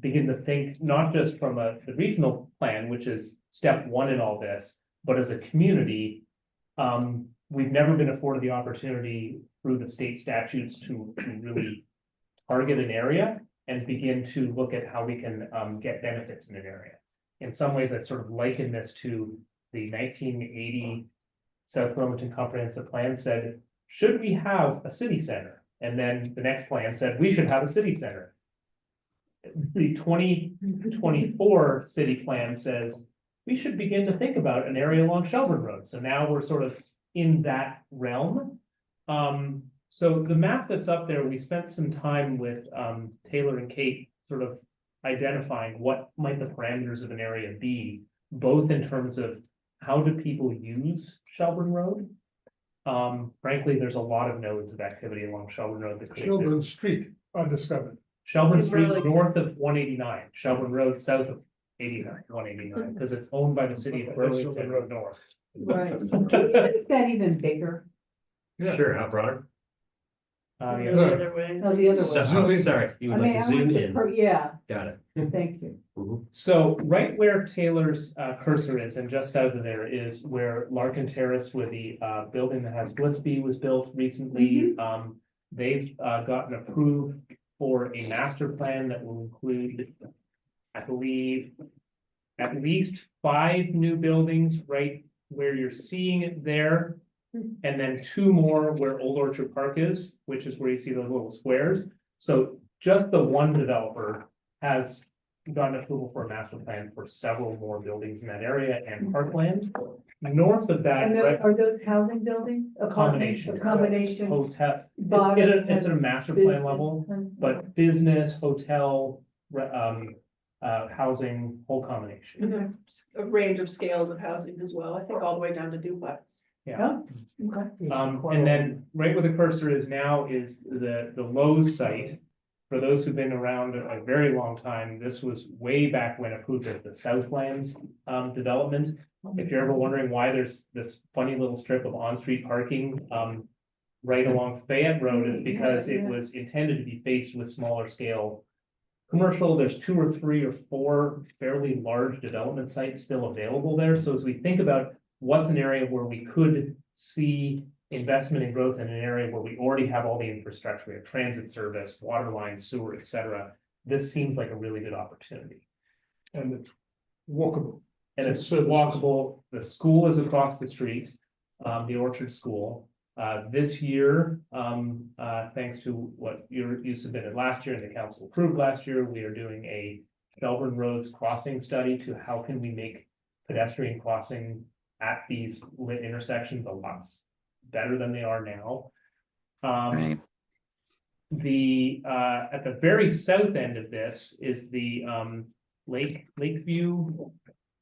begin to think not just from the regional plan, which is step one in all this, but as a community, we've never been afforded the opportunity through the state statutes to really target an area and begin to look at how we can get benefits in an area. In some ways, I sort of liken this to the 1980 South Burlington Comprehensive Plan said, should we have a city center? And then the next plan said, we should have a city center. The 2024 city plan says, we should begin to think about an area along Shelburne Road. So now we're sort of in that realm. So the map that's up there, we spent some time with Taylor and Kate sort of identifying what might the parameters of an area be, both in terms of how do people use Shelburne Road? Frankly, there's a lot of nodes of activity along Shelburne Road. That create Children's Street undiscovered. Shelburne Street north of 189, Shelburne Road south of 189, because it's owned by the city of Burlington Road North. Right. Can you make that even bigger? Yeah. Sure, how broader? Yeah. The other way. Oh, the other way. Oh, sorry, you I would mean, like I to zoom want the, in, yeah, got it. thank you. So right where Taylor's cursor is, and just south of there is where Larkin Terrace, where the building that has Blissby was built recently. They've gotten approved for a master plan that will include, I believe, at least 5 new buildings right where you're seeing it there. And then 2 more where Old Orchard Park is, which is where you see those little squares. So just the one developer has gotten approval for a master plan for several more buildings in that area and parkland. North of that, And right, are those housing buildings? combination. A combination. Hotel, Bottom it's at a has master plan business. level, but business, hotel, housing, whole combination. And there's a range of scales of housing as well, I think all the way down to duplex. Yeah. Okay. And then right where the cursor is now is the Lowe's site. For those who've been around a very long time, this was way back when approved as the Southlands development. If you're ever wondering why there's this funny little strip of on-street parking right along Fayette Road, it's because it was intended to be faced with smaller scale commercial. There's 2 or 3 or 4 fairly large development sites still available there. So as we think about what's an area where we could see investment and growth in an area where we already have all the infrastructure, we have transit service, water lines, sewer, et cetera, this seems like a really good opportunity. And it's walkable. And it's Services. walkable. The school is across the street, the Orchard School. This year, thanks to what you submitted last year and the council approved last year, we are doing a Shelburne Roads crossing study to how can we make pedestrian crossing at these lit intersections a lot better than they are now. Right. At the very south end of this is the Lakeview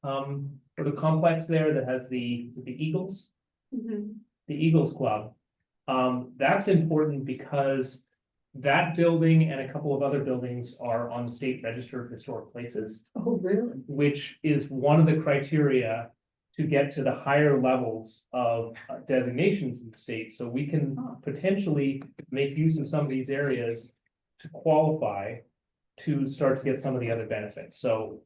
sort of complex there that has the Eagles. The Eagles Club. That's important because that building and a couple of other buildings are on the state register of historic places, Oh, really? which is one of the criteria to get to the higher levels of designations in the state. So we can potentially make use of some of these areas to qualify to start to get some of the other benefits. So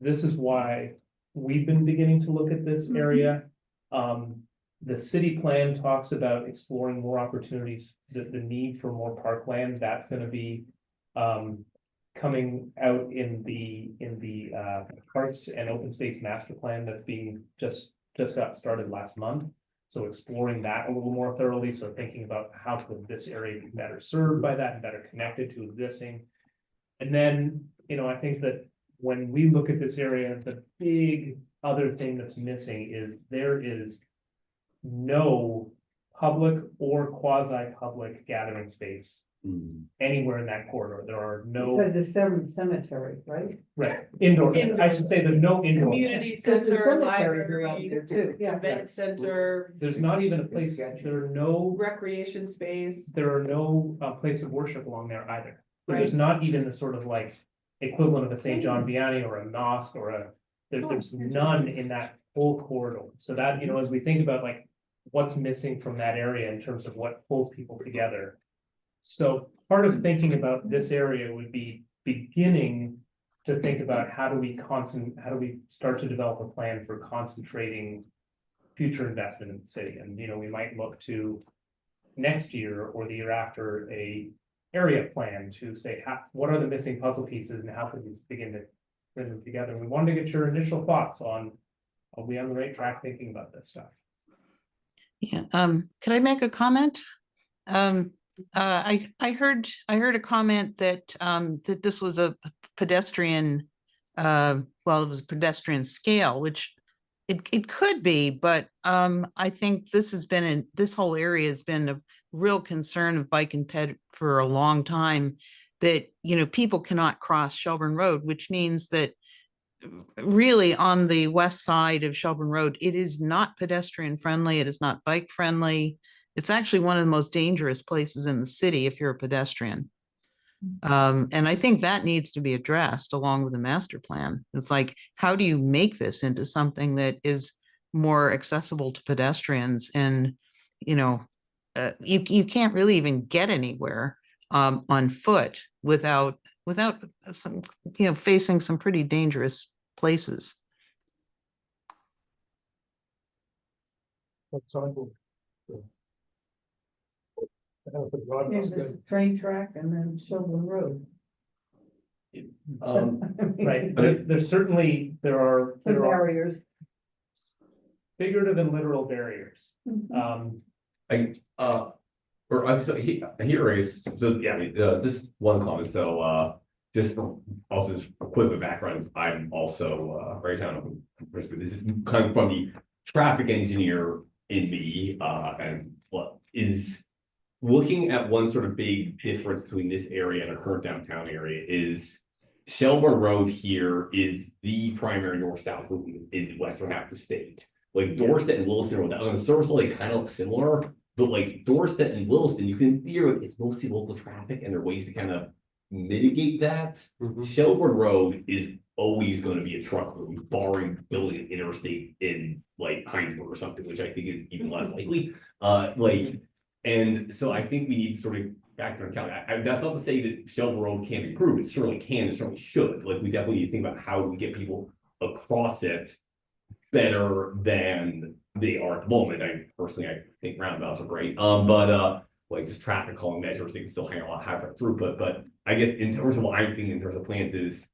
this is why we've been beginning to look at this area. The city plan talks about exploring more opportunities, the need for more parkland. That's going to be coming out in the Parks and Open Space Master Plan that's being just got started last month. So exploring that a little more thoroughly. So thinking about how could this area be better served by that and better connected to existing. And then, I think that when we look at this area, the big other thing that's missing is there is no public or quasi-public gathering space anywhere in that corridor. There are no, Because there's several cemeteries, right? right, indoor, I should say there's no indoor. Community Because the center, cemeteries are out library, there too, yeah. event center, There's not even a place, there are no recreation space. place of worship along there either. So there's not even the sort of like equivalent of a St. John Vianney or a mosque or there's none in that whole corridor. So that, as we think about like what's missing from that area in terms of what pulls people together. So part of thinking about this area would be beginning to think about how do we start to develop a plan for concentrating future investment in the city. And, we might look to next year or the year after a area plan to say, what are the missing puzzle pieces and how can we begin to bring them together? And we wanted to get your initial thoughts on, are we on the right track thinking about this stuff? Yeah, could I make a comment? I heard a comment that that this was a pedestrian, well, it was a pedestrian scale, which it could be, but I think this whole area has been a real concern of bike and ped for a long time, that people cannot cross Shelburne Road, which means that really on the west side of Shelburne Road, it is not pedestrian friendly, it is not bike friendly. It's actually one of the most dangerous places in the city if you're a pedestrian. And I think that needs to be addressed along with the master plan. It's like, how do you make this into something that is more accessible to pedestrians? And, you can't really even get anywhere on foot without some, facing some pretty dangerous places. There's a train track and then Shelburne Road. Right, there's certainly, there are Barriers. figurative and literal barriers. I'm sorry, here is, so, yeah, just one comment, so, just for, also just a quick background, I'm also, very town, this is kind of from the traffic engineer in me, and what is looking at one sort of big difference between this area and our current downtown area is Shelburne Road here is the primary north-south route in the western half of the state. Like Dorset and Williston Road, on the surface they kind of look similar, but like Dorset and Williston, you can theoretically, it's mostly local traffic and there are ways to kind of mitigate that. Shelburne Road is always going to be a truck route, barring building an interstate in like Hinesburg or something, which I think is even less likely. And so I think we need to sort of factor in account. That's not to say that Shelburne Road can't be improved. It certainly can, it certainly should. Like we definitely need to think about how we get people across it better than they are at the moment. I think roundabouts are great. Like just traffic calming measures, they can still hang a lot higher throughput. But I guess in terms of what I'm thinking in terms of plans is,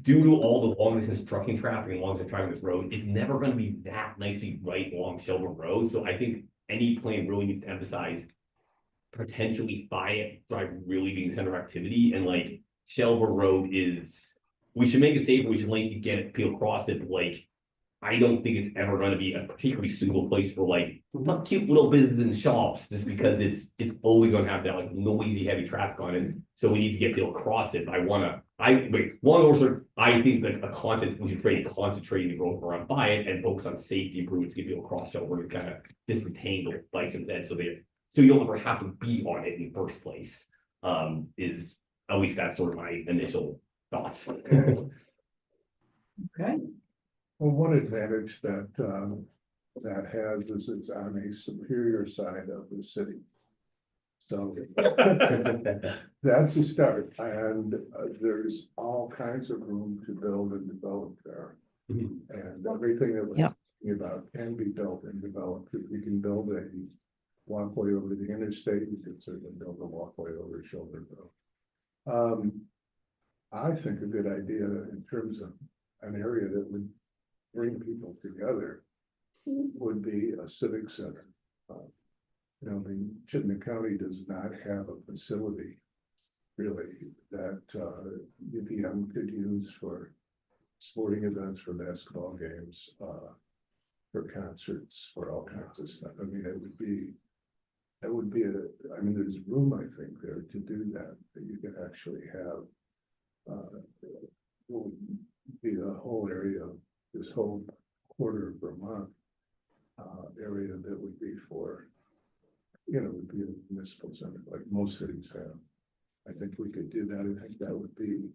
due to all the long distance trucking traffic and long distance traffic on this road, it's never going to be that nicely right along Shelburne Road. So I think any plan really needs to emphasize potentially Fayette Drive really being the center of activity, and like Shelburne Road is, we should make it safer, we should like to get people across it, but like I don't think it's ever going to be a particularly suitable place for like cute little businesses and shops, just because it's always going to have that like noisy heavy traffic on it. So we need to get people across it. I think that we should concentrate the growth around Fayette and focus on safety improvements to get people across Shelburne and kind of disentangle bikes and that, so you don't ever have to be on it in the first place. Is at least that's sort of my initial thoughts. Okay. Well, one advantage that that has is it's on a superior side of the city. So that's a start, and there's all kinds of room to build and develop there. And everything that we're talking about can be built and developed. If we can build a walkway over the interstate, we can certainly build a walkway over Shelburne Road. I think a good idea in terms of an area that would bring people together would be a civic center. Chittenden County does not have a facility really that UPM could use for sporting events, for basketball games, for concerts, for all kinds of stuff. I mean, there's room, I think, there to do that you can actually have be the whole area, this whole quarter of Vermont area that would be for, would be a municipal center like most cities have. I think we could do that. I think that would be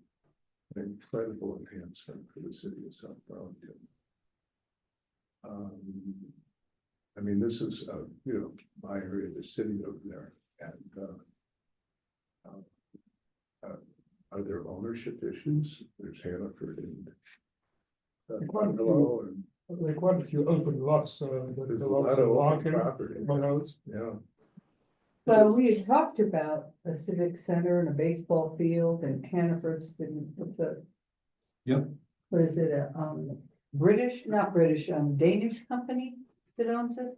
an incredible enhancement for the city of South Burlington. This is, my area, the city over there, and are there ownership issues? There's Hannaford and. Quite a few. There are quite a few open lots, that There's a belong lot to of the open market, property. among others. Yeah. Well, we had talked about a civic center and a baseball field and Hannaford's, what's a. Yep. What is it, British, not British, Danish company that owns it?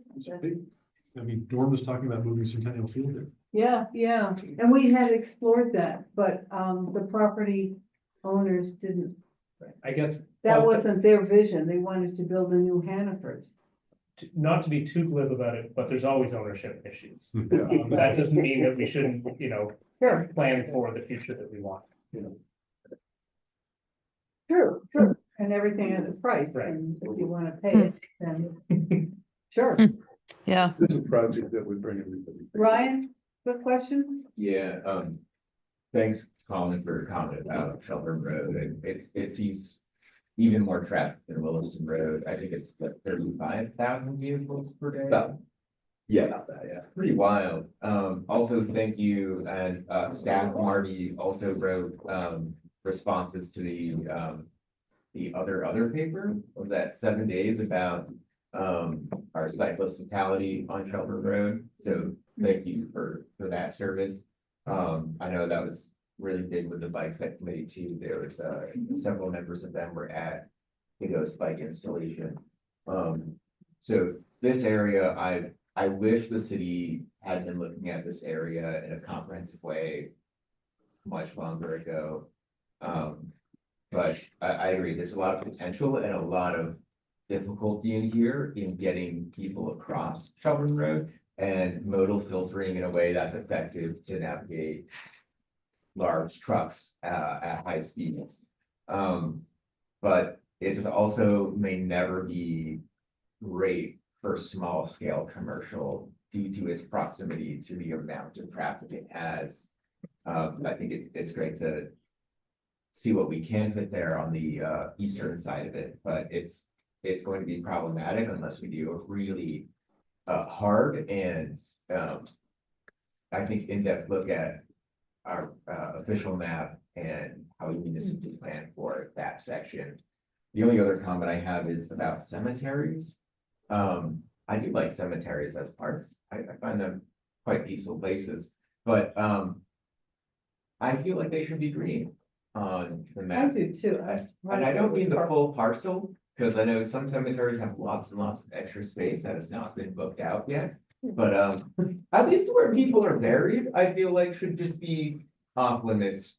I mean, Dorm was talking about moving Centennial Field there. Yeah, yeah, and we had explored that, but, the property owners didn't, I guess. that but wasn't their vision, they wanted to build a new Hannaford. Not to be too glib about it, but there's always ownership issues. Yeah. That doesn't mean that we shouldn't, Sure. plan for the future that we want. True, and everything has a price, Right. and if you wanna pay it, then, sure. Yeah, This is a project that would bring everybody. Ryan, good question? Yeah, thanks, Colin, for your comment about Shelburne Road, and it sees even more traffic than Williston Road. I think it's like 35,000 vehicles per day. Yeah, about that, yeah. Pretty wild. Also, thank you, and, staff Marty also wrote, responses to the other paper, what was that 7 days about, our cyclist fatality on Shelburne Road. So thank you for that service. I know that was really big with the bike ped committee too. There was, several members of them were at the Ghost Bike installation. So this area, I wish the city had been looking at this area in a comprehensive way much longer ago. But I agree, there's a lot of potential and a lot of difficulty in here in getting people across Shelburne Road and modal filtering in a way that's effective to navigate large trucks at high speeds. But it just also may never be great for small scale commercial due to its proximity to the amount of traffic it has. I think it's great to see what we can fit there on the eastern side of it, but it's going to be problematic unless we do a really hard and I think in-depth look at our official map and how we municipally plan for that section. The only other comment I have is about cemeteries. I do like cemeteries as parks. I find them quite peaceful places, but I feel like they should be green on the I map. do too. And I don't mean the full parcel, because I know some cemeteries have lots and lots of extra space that has not been booked out yet. But at least where people are buried, I feel like should just be off limits.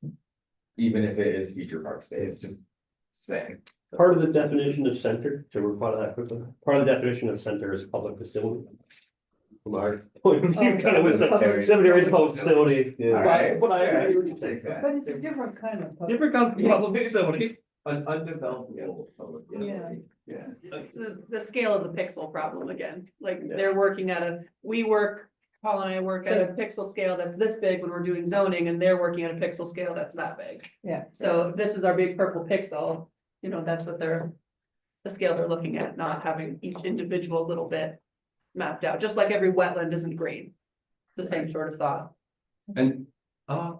Even if it is future park space, just saying. Part of the definition of center, to reply to that quickly, part of the definition of center is public facility. From our point of view, kind of with cemetery is a public facility. Yeah. But I hear what you're saying. But it's a different kind of. Different kind of public facility. An undeveloped public. Yeah. Yeah. It's the scale of the pixel problem again, like they're working Paul and I work at a pixel scale that's this big when we're doing zoning, and they're working at a pixel scale that's that big. Yeah. So this is our big purple pixel, that's what the scale they're looking at, not having each individual little bit mapped out, just like every wetland isn't green. It's the same sort of thought. And I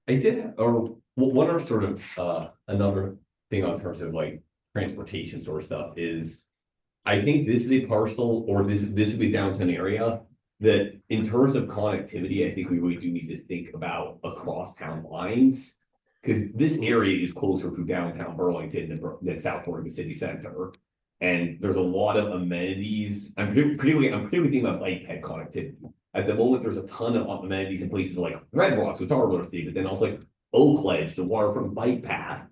did, or one other sort of another thing on terms of like transportation sort of stuff is, I think this is a parcel, or this would be downtown area that in terms of connectivity, I think we really do need to think about across town lines. Because this area is closer to downtown Burlington than South Burlington city center. And there's a lot of amenities. I'm particularly thinking about bike ped connectivity. At the moment, there's a ton of amenities in places like Red Rocks, which are worth seeing, but then also like Oak Ledge, the waterfront bike path.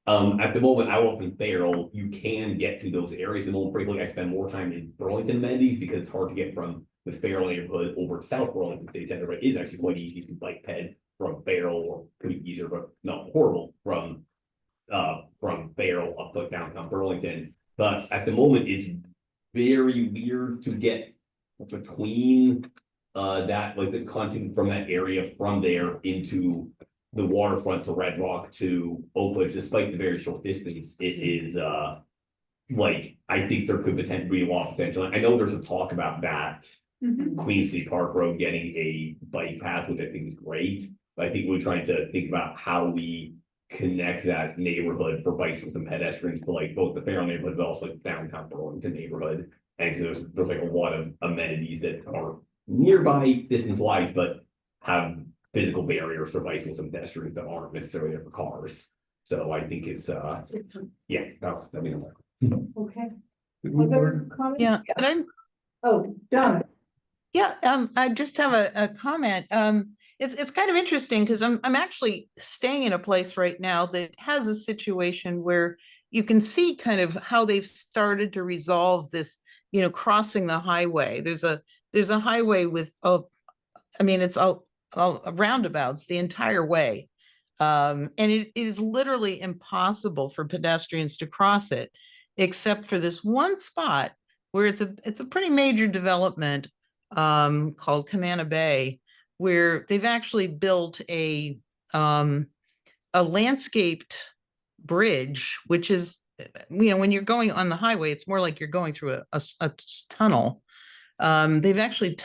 At the moment, I work in Farrell, you can get to those areas. And particularly, I spend more time in Burlington amenities because it's hard to get from the Farrell neighborhood over to South Burlington city center, but it is actually quite easy to bike ped from Farrell, or pretty easier, but not horrible from Farrell up to downtown Burlington. But at the moment, it's very weird to get between that, like the content from that area from there into the waterfront to Red Rock to Oak Ledge, despite the very short distance. It is like, I think there could potentially be a lot of potential. I know there's a talk about that Queen City Park Road getting a bike path, which I think is great. But I think we're trying to think about how we connect that neighborhood for bicycles and pedestrians to like both the Fairfield neighborhood, but also like downtown Burlington neighborhood. And there's like a lot of amenities that are nearby distance wise, but have physical barriers for bicycles and pedestrians that aren't necessarily there for cars. So I think it's, yeah, I mean. Okay. Woodward. Other comments? Yeah, could I Oh, Donna. Yeah, I just have a comment. It's kind of interesting because I'm actually staying in a place right now that has a situation where you can see kind of how they've started to resolve this, crossing the highway. There's a highway with it's all roundabouts the entire way. And it is literally impossible for pedestrians to cross it, except for this one spot where it's a pretty major development called Camana Bay, where they've actually built a landscaped bridge, which is, when you're going on the highway, it's more like you're going through a tunnel. They've actually,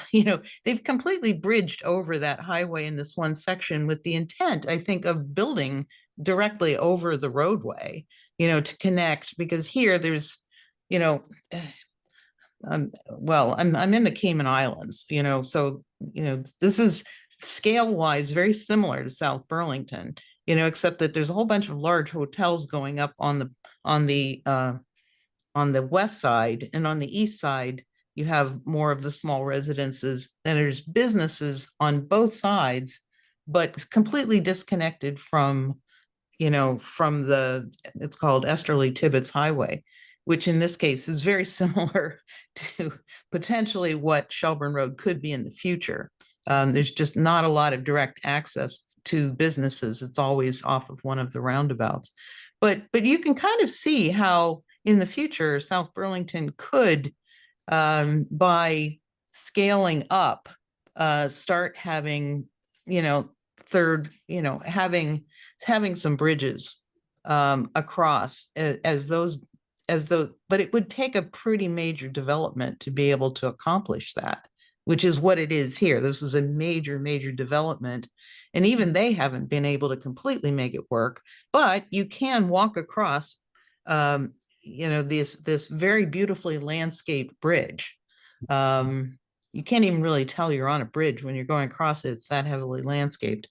they've completely bridged over that highway in this one section with the intent, I think, of building directly over the roadway, to connect, because here there's, well, I'm in the Cayman Islands, so, this is scale wise very similar to South Burlington, except that there's a whole bunch of large hotels going up on the west side, and on the east side, you have more of the small residences, and there's businesses on both sides, but completely disconnected from, it's called Esterly Tibbetts Highway, which in this case is very similar to potentially what Shelburne Road could be in the future. There's just not a lot of direct access to businesses. It's always off of one of the roundabouts. But you can kind of see how in the future, South Burlington could, by scaling up, start having, having some bridges across but it would take a pretty major development to be able to accomplish that, which is what it is here. This is a major, major development. And even they haven't been able to completely make it work, but you can walk across, this very beautifully landscaped bridge. You can't even really tell you're on a bridge when you're going across it. It's that heavily landscaped,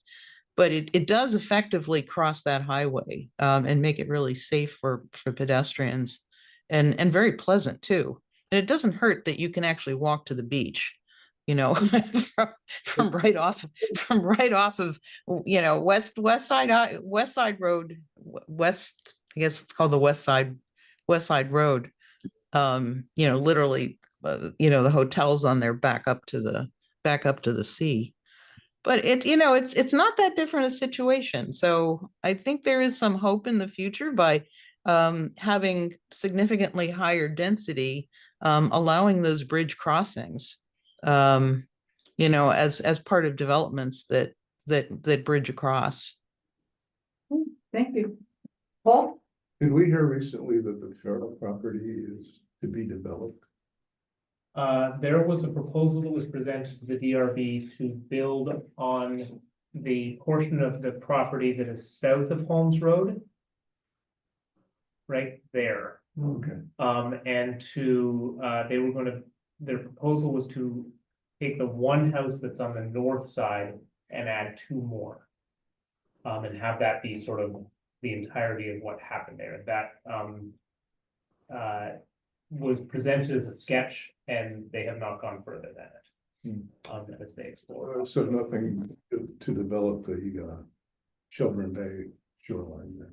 but it does effectively cross that highway, and make it really safe for pedestrians, and very pleasant too. And it doesn't hurt that you can actually walk to the beach, from right off of, west side road, west, I guess it's called the west side road. Literally, the hotels on there back up to the sea. But it's not that different a situation. So I think there is some hope in the future by having significantly higher density, allowing those bridge crossings, as part of developments that bridge across. Thank you. Paul? Did we hear recently that the Farrell property is to be developed? There was a proposal that was presented to the DRB to build on the portion of the property that is south of Holmes Road. Right there. Okay. And their proposal was to take the one house that's on the north side and add two more. And have that be sort of the entirety of what happened there. That was presented as a sketch, and they have not gone further than it. As they explore. So nothing to develop the Shelburne Bay shoreline then?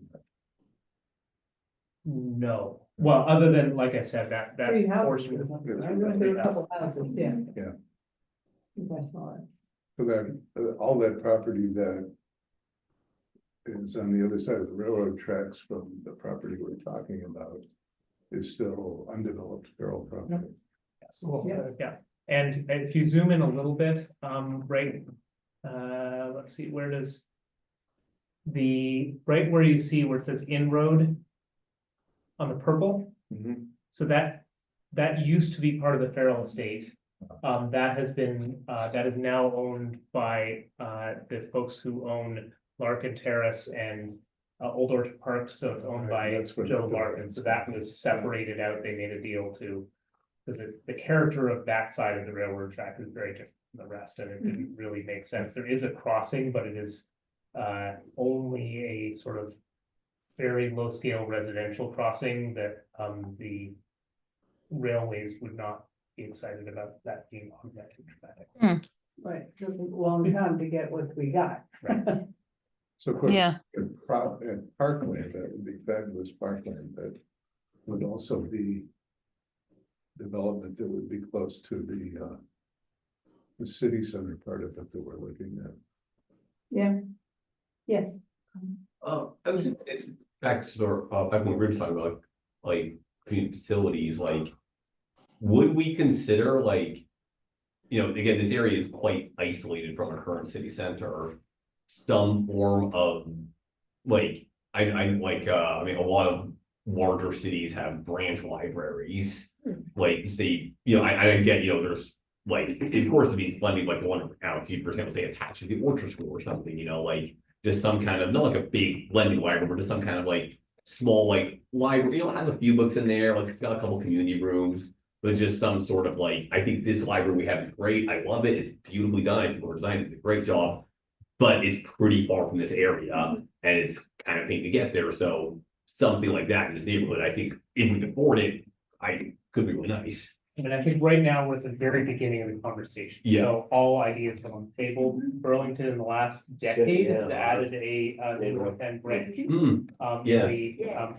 No, well, other than, like I said, that Three houses. portion. I went there a couple houses, yeah. Yeah. I think I saw it. So that, all that property that is on the other side of the railroad tracks from the property we're talking about is still undeveloped Farrell property. Yes. Yes. Yeah, and if you zoom in a little bit, right, let's see, where does right where you see where it says inroad on the purple? Mhm. So that used to be part of the Farrell estate. That is now owned by the folks who own Larkin Terrace and Old Orchard Park, so it's owned by That's what- Joe Larkin, so that was separated out, they made a deal to. Because the character of that side of the railroad track is very different from the rest, and it didn't really make sense, there is a crossing, but it is. Only a sort of very low scale residential crossing that, the. Railways would not be excited about that being on that traffic. Right, took a long time to get what we got. So of course, Yeah, parkland, that would be fabulous parkland, that would also be development that would be close to the city center part of it that we're looking at. Yeah. Yes. I was just, it's back to sort of, I think we were talking about like community facilities, like. Would we consider like, you know, again, this area is quite isolated from our current city center. Some form of, like, I like, I mean, a lot of larger cities have branch libraries. Like, say, you know, I get, you know, there's like, of course, it means blending, like the one out, for example, say attached to the Orchard School or something, you know, like just some kind of, not like a big blending library, but just some kind of like small, like library, you know, it has a few books in there, like it's got a couple community rooms, but just some sort of like, I think this library we have is great. I love it. It's beautifully done. I think our design did a great job, but it's pretty far from this area and it's kind of pain to get there. So something like that in this neighborhood, I think if we can afford it, could be really nice. I mean, I think right now we're at the very beginning of the conversation. Yeah. So all ideas are on the table. Burlington in the last decade has added a new North End branch. Yeah.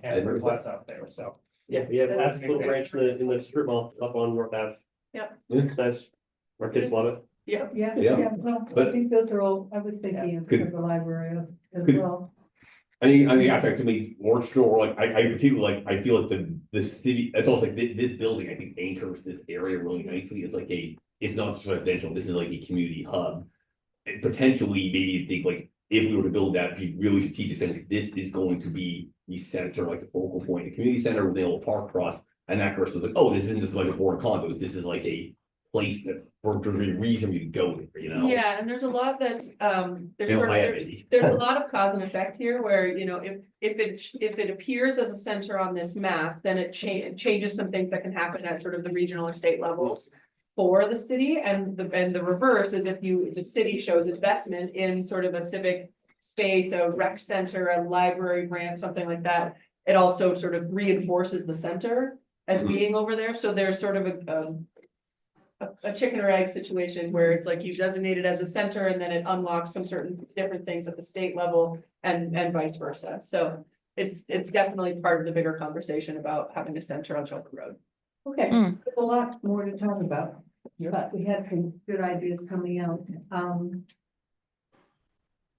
And plus out there, so. Yeah, we have That's a little branch in the strip mall up on North Ave. Yep. It's nice. Our kids love it. Yeah. Yeah, Yeah. yeah, well, I But- think those are all, I was thinking of Could- the library as could- well. I think aspects to me, more sure, like, I particularly like, I feel like the city, it's also like this building, I think anchors this area really nicely. It's like it's not just residential, this is like a community hub. And potentially, maybe you think like, if we were to build that, be really strategic, then this is going to be the center, like the focal point, the community center with the little park cross. And that person was like, oh, this isn't just like a board of condos, this is like a place that, for a reason you go there, you know? Yeah, and there's a lot that's, there's They don't sort of, buy there's it. there's a lot of cause and effect here where, you know, if it appears as a center on this map, then it changes some things that can happen at sort of the regional and state levels for the city, and the reverse is if the city shows investment in sort of a civic space, a rec center, a library branch, something like that, it also sort of reinforces the center as being over there, so there's sort of a chicken or egg situation where it's like you designate it as a center and then it unlocks some certain different things at the state level and vice versa. So it's definitely part of the bigger conversation about having a center on Shelter Road. Okay, Mm. there's a lot more to talk about, but we had some good ideas coming out.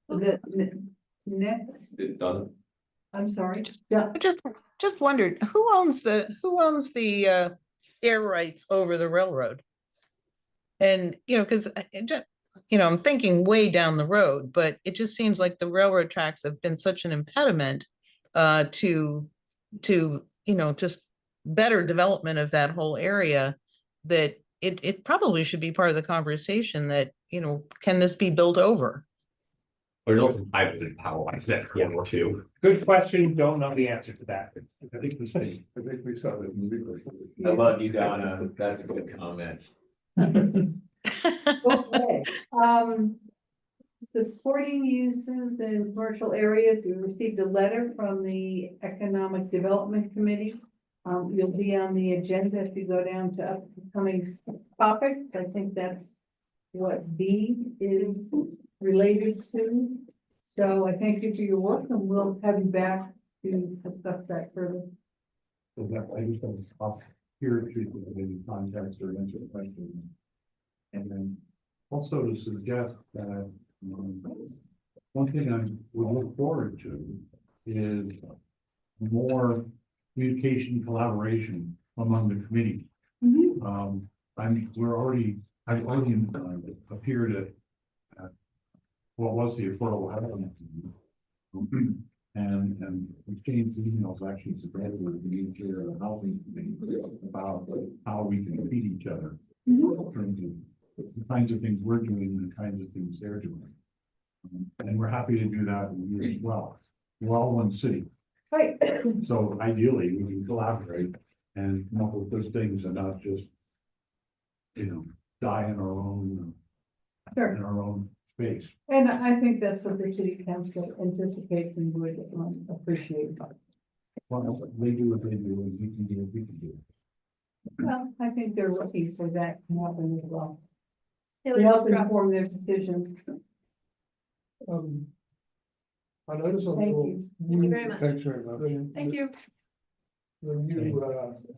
The next, Done. I'm sorry, yeah, I just wondered, who owns the air rights over the railroad? And, you know, because, you know, I'm thinking way down the road, but it just seems like the railroad tracks have been such an impediment to, you know, just better development of that whole area that it probably should be part of the conversation that, you know, can this be built over? There's also hybrid power lines that corridor too. Good question, don't know the answer to that. I think we saw that movie. I love you, Donna. That's a good comment. okay. Supporting uses in commercial areas, we received a letter from the Economic Development Committee. You'll be on the agenda if you go down to upcoming topics. I think that's what B is related to. So I thank you for your work and we'll have you back to discuss that further. I just want to stop here to any contacts or answer questions. And then also to suggest that one thing I would look forward to is more communication, collaboration among the committee. I've already appeared at what was the Affordable Housing Committee. And exchanged emails actually together with the chair of the housing committee about how we can feed each other in terms of the kinds of things we're doing and the kinds of things they're doing. And we're happy to do that with you as well. we're all one city. Right. So ideally, we can collaborate and come up with those things and not just, die in our own, Sure. in our own space. And I think that's what the city council anticipates and would appreciate. Well, they do what they do, and we can do what we can do. Well, I think they're looking for that to happen as well. To Haley, help just drop- inform their decisions. I noticed on Thank your. you. Thank you very much. Thanks very much. Thank you. The new,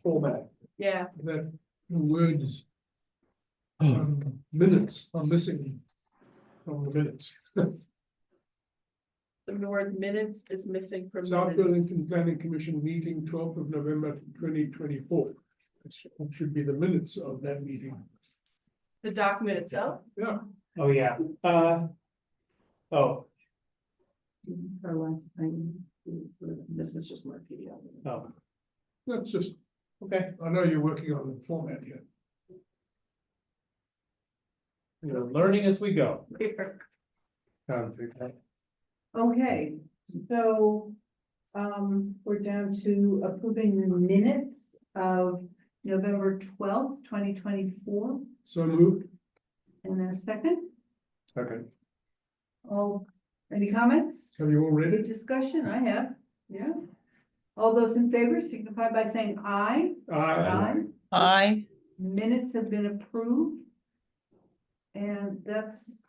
format, Yeah, that the words. Minutes are missing from the minutes. the word minutes is missing from. South the minutes. Burlington Planning Commission meeting 12th of November 2024. It should be the minutes of that meeting. The document itself. Yeah, Oh, yeah, oh, Our last time. This is just more PDF. oh, that's just, okay. I know you're working on the format here. We're learning as we go. Okay, so, we're down to approving the minutes of November 12th, 2024. So moved. And then a second, Okay. all, any comments? Have you all read Any it? discussion? I have, yeah. All those in favor signify by saying aye. I, Minutes have been approved. And that's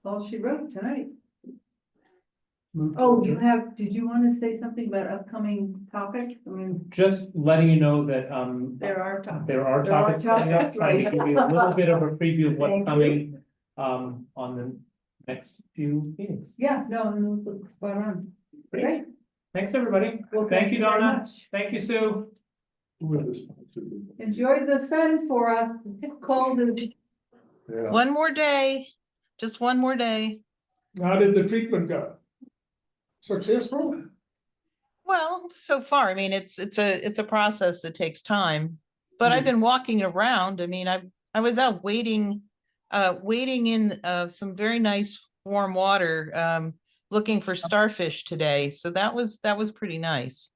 all she wrote tonight. Moved to Oh, you adjourn. have, did you want to say something about upcoming topics? I mean, Just letting you know that, There are topics. there are There are topics coming up, topics, trying to right. give you a little bit of a preview of Thank what's you. coming, on the next few meetings. yeah, no, those look spot on. Great. Thanks, everybody. Well, Thank you, very Donna. much. Thank you, Sue. With this. Enjoy the sun for us. It's cold as Yeah. one more day, just one more day. How did the treatment go? Successful? Well, so far, I mean, it's a process that takes time. But I've been walking around. I mean, I was out wading in some very nice warm water, looking for starfish today. So that was pretty nice.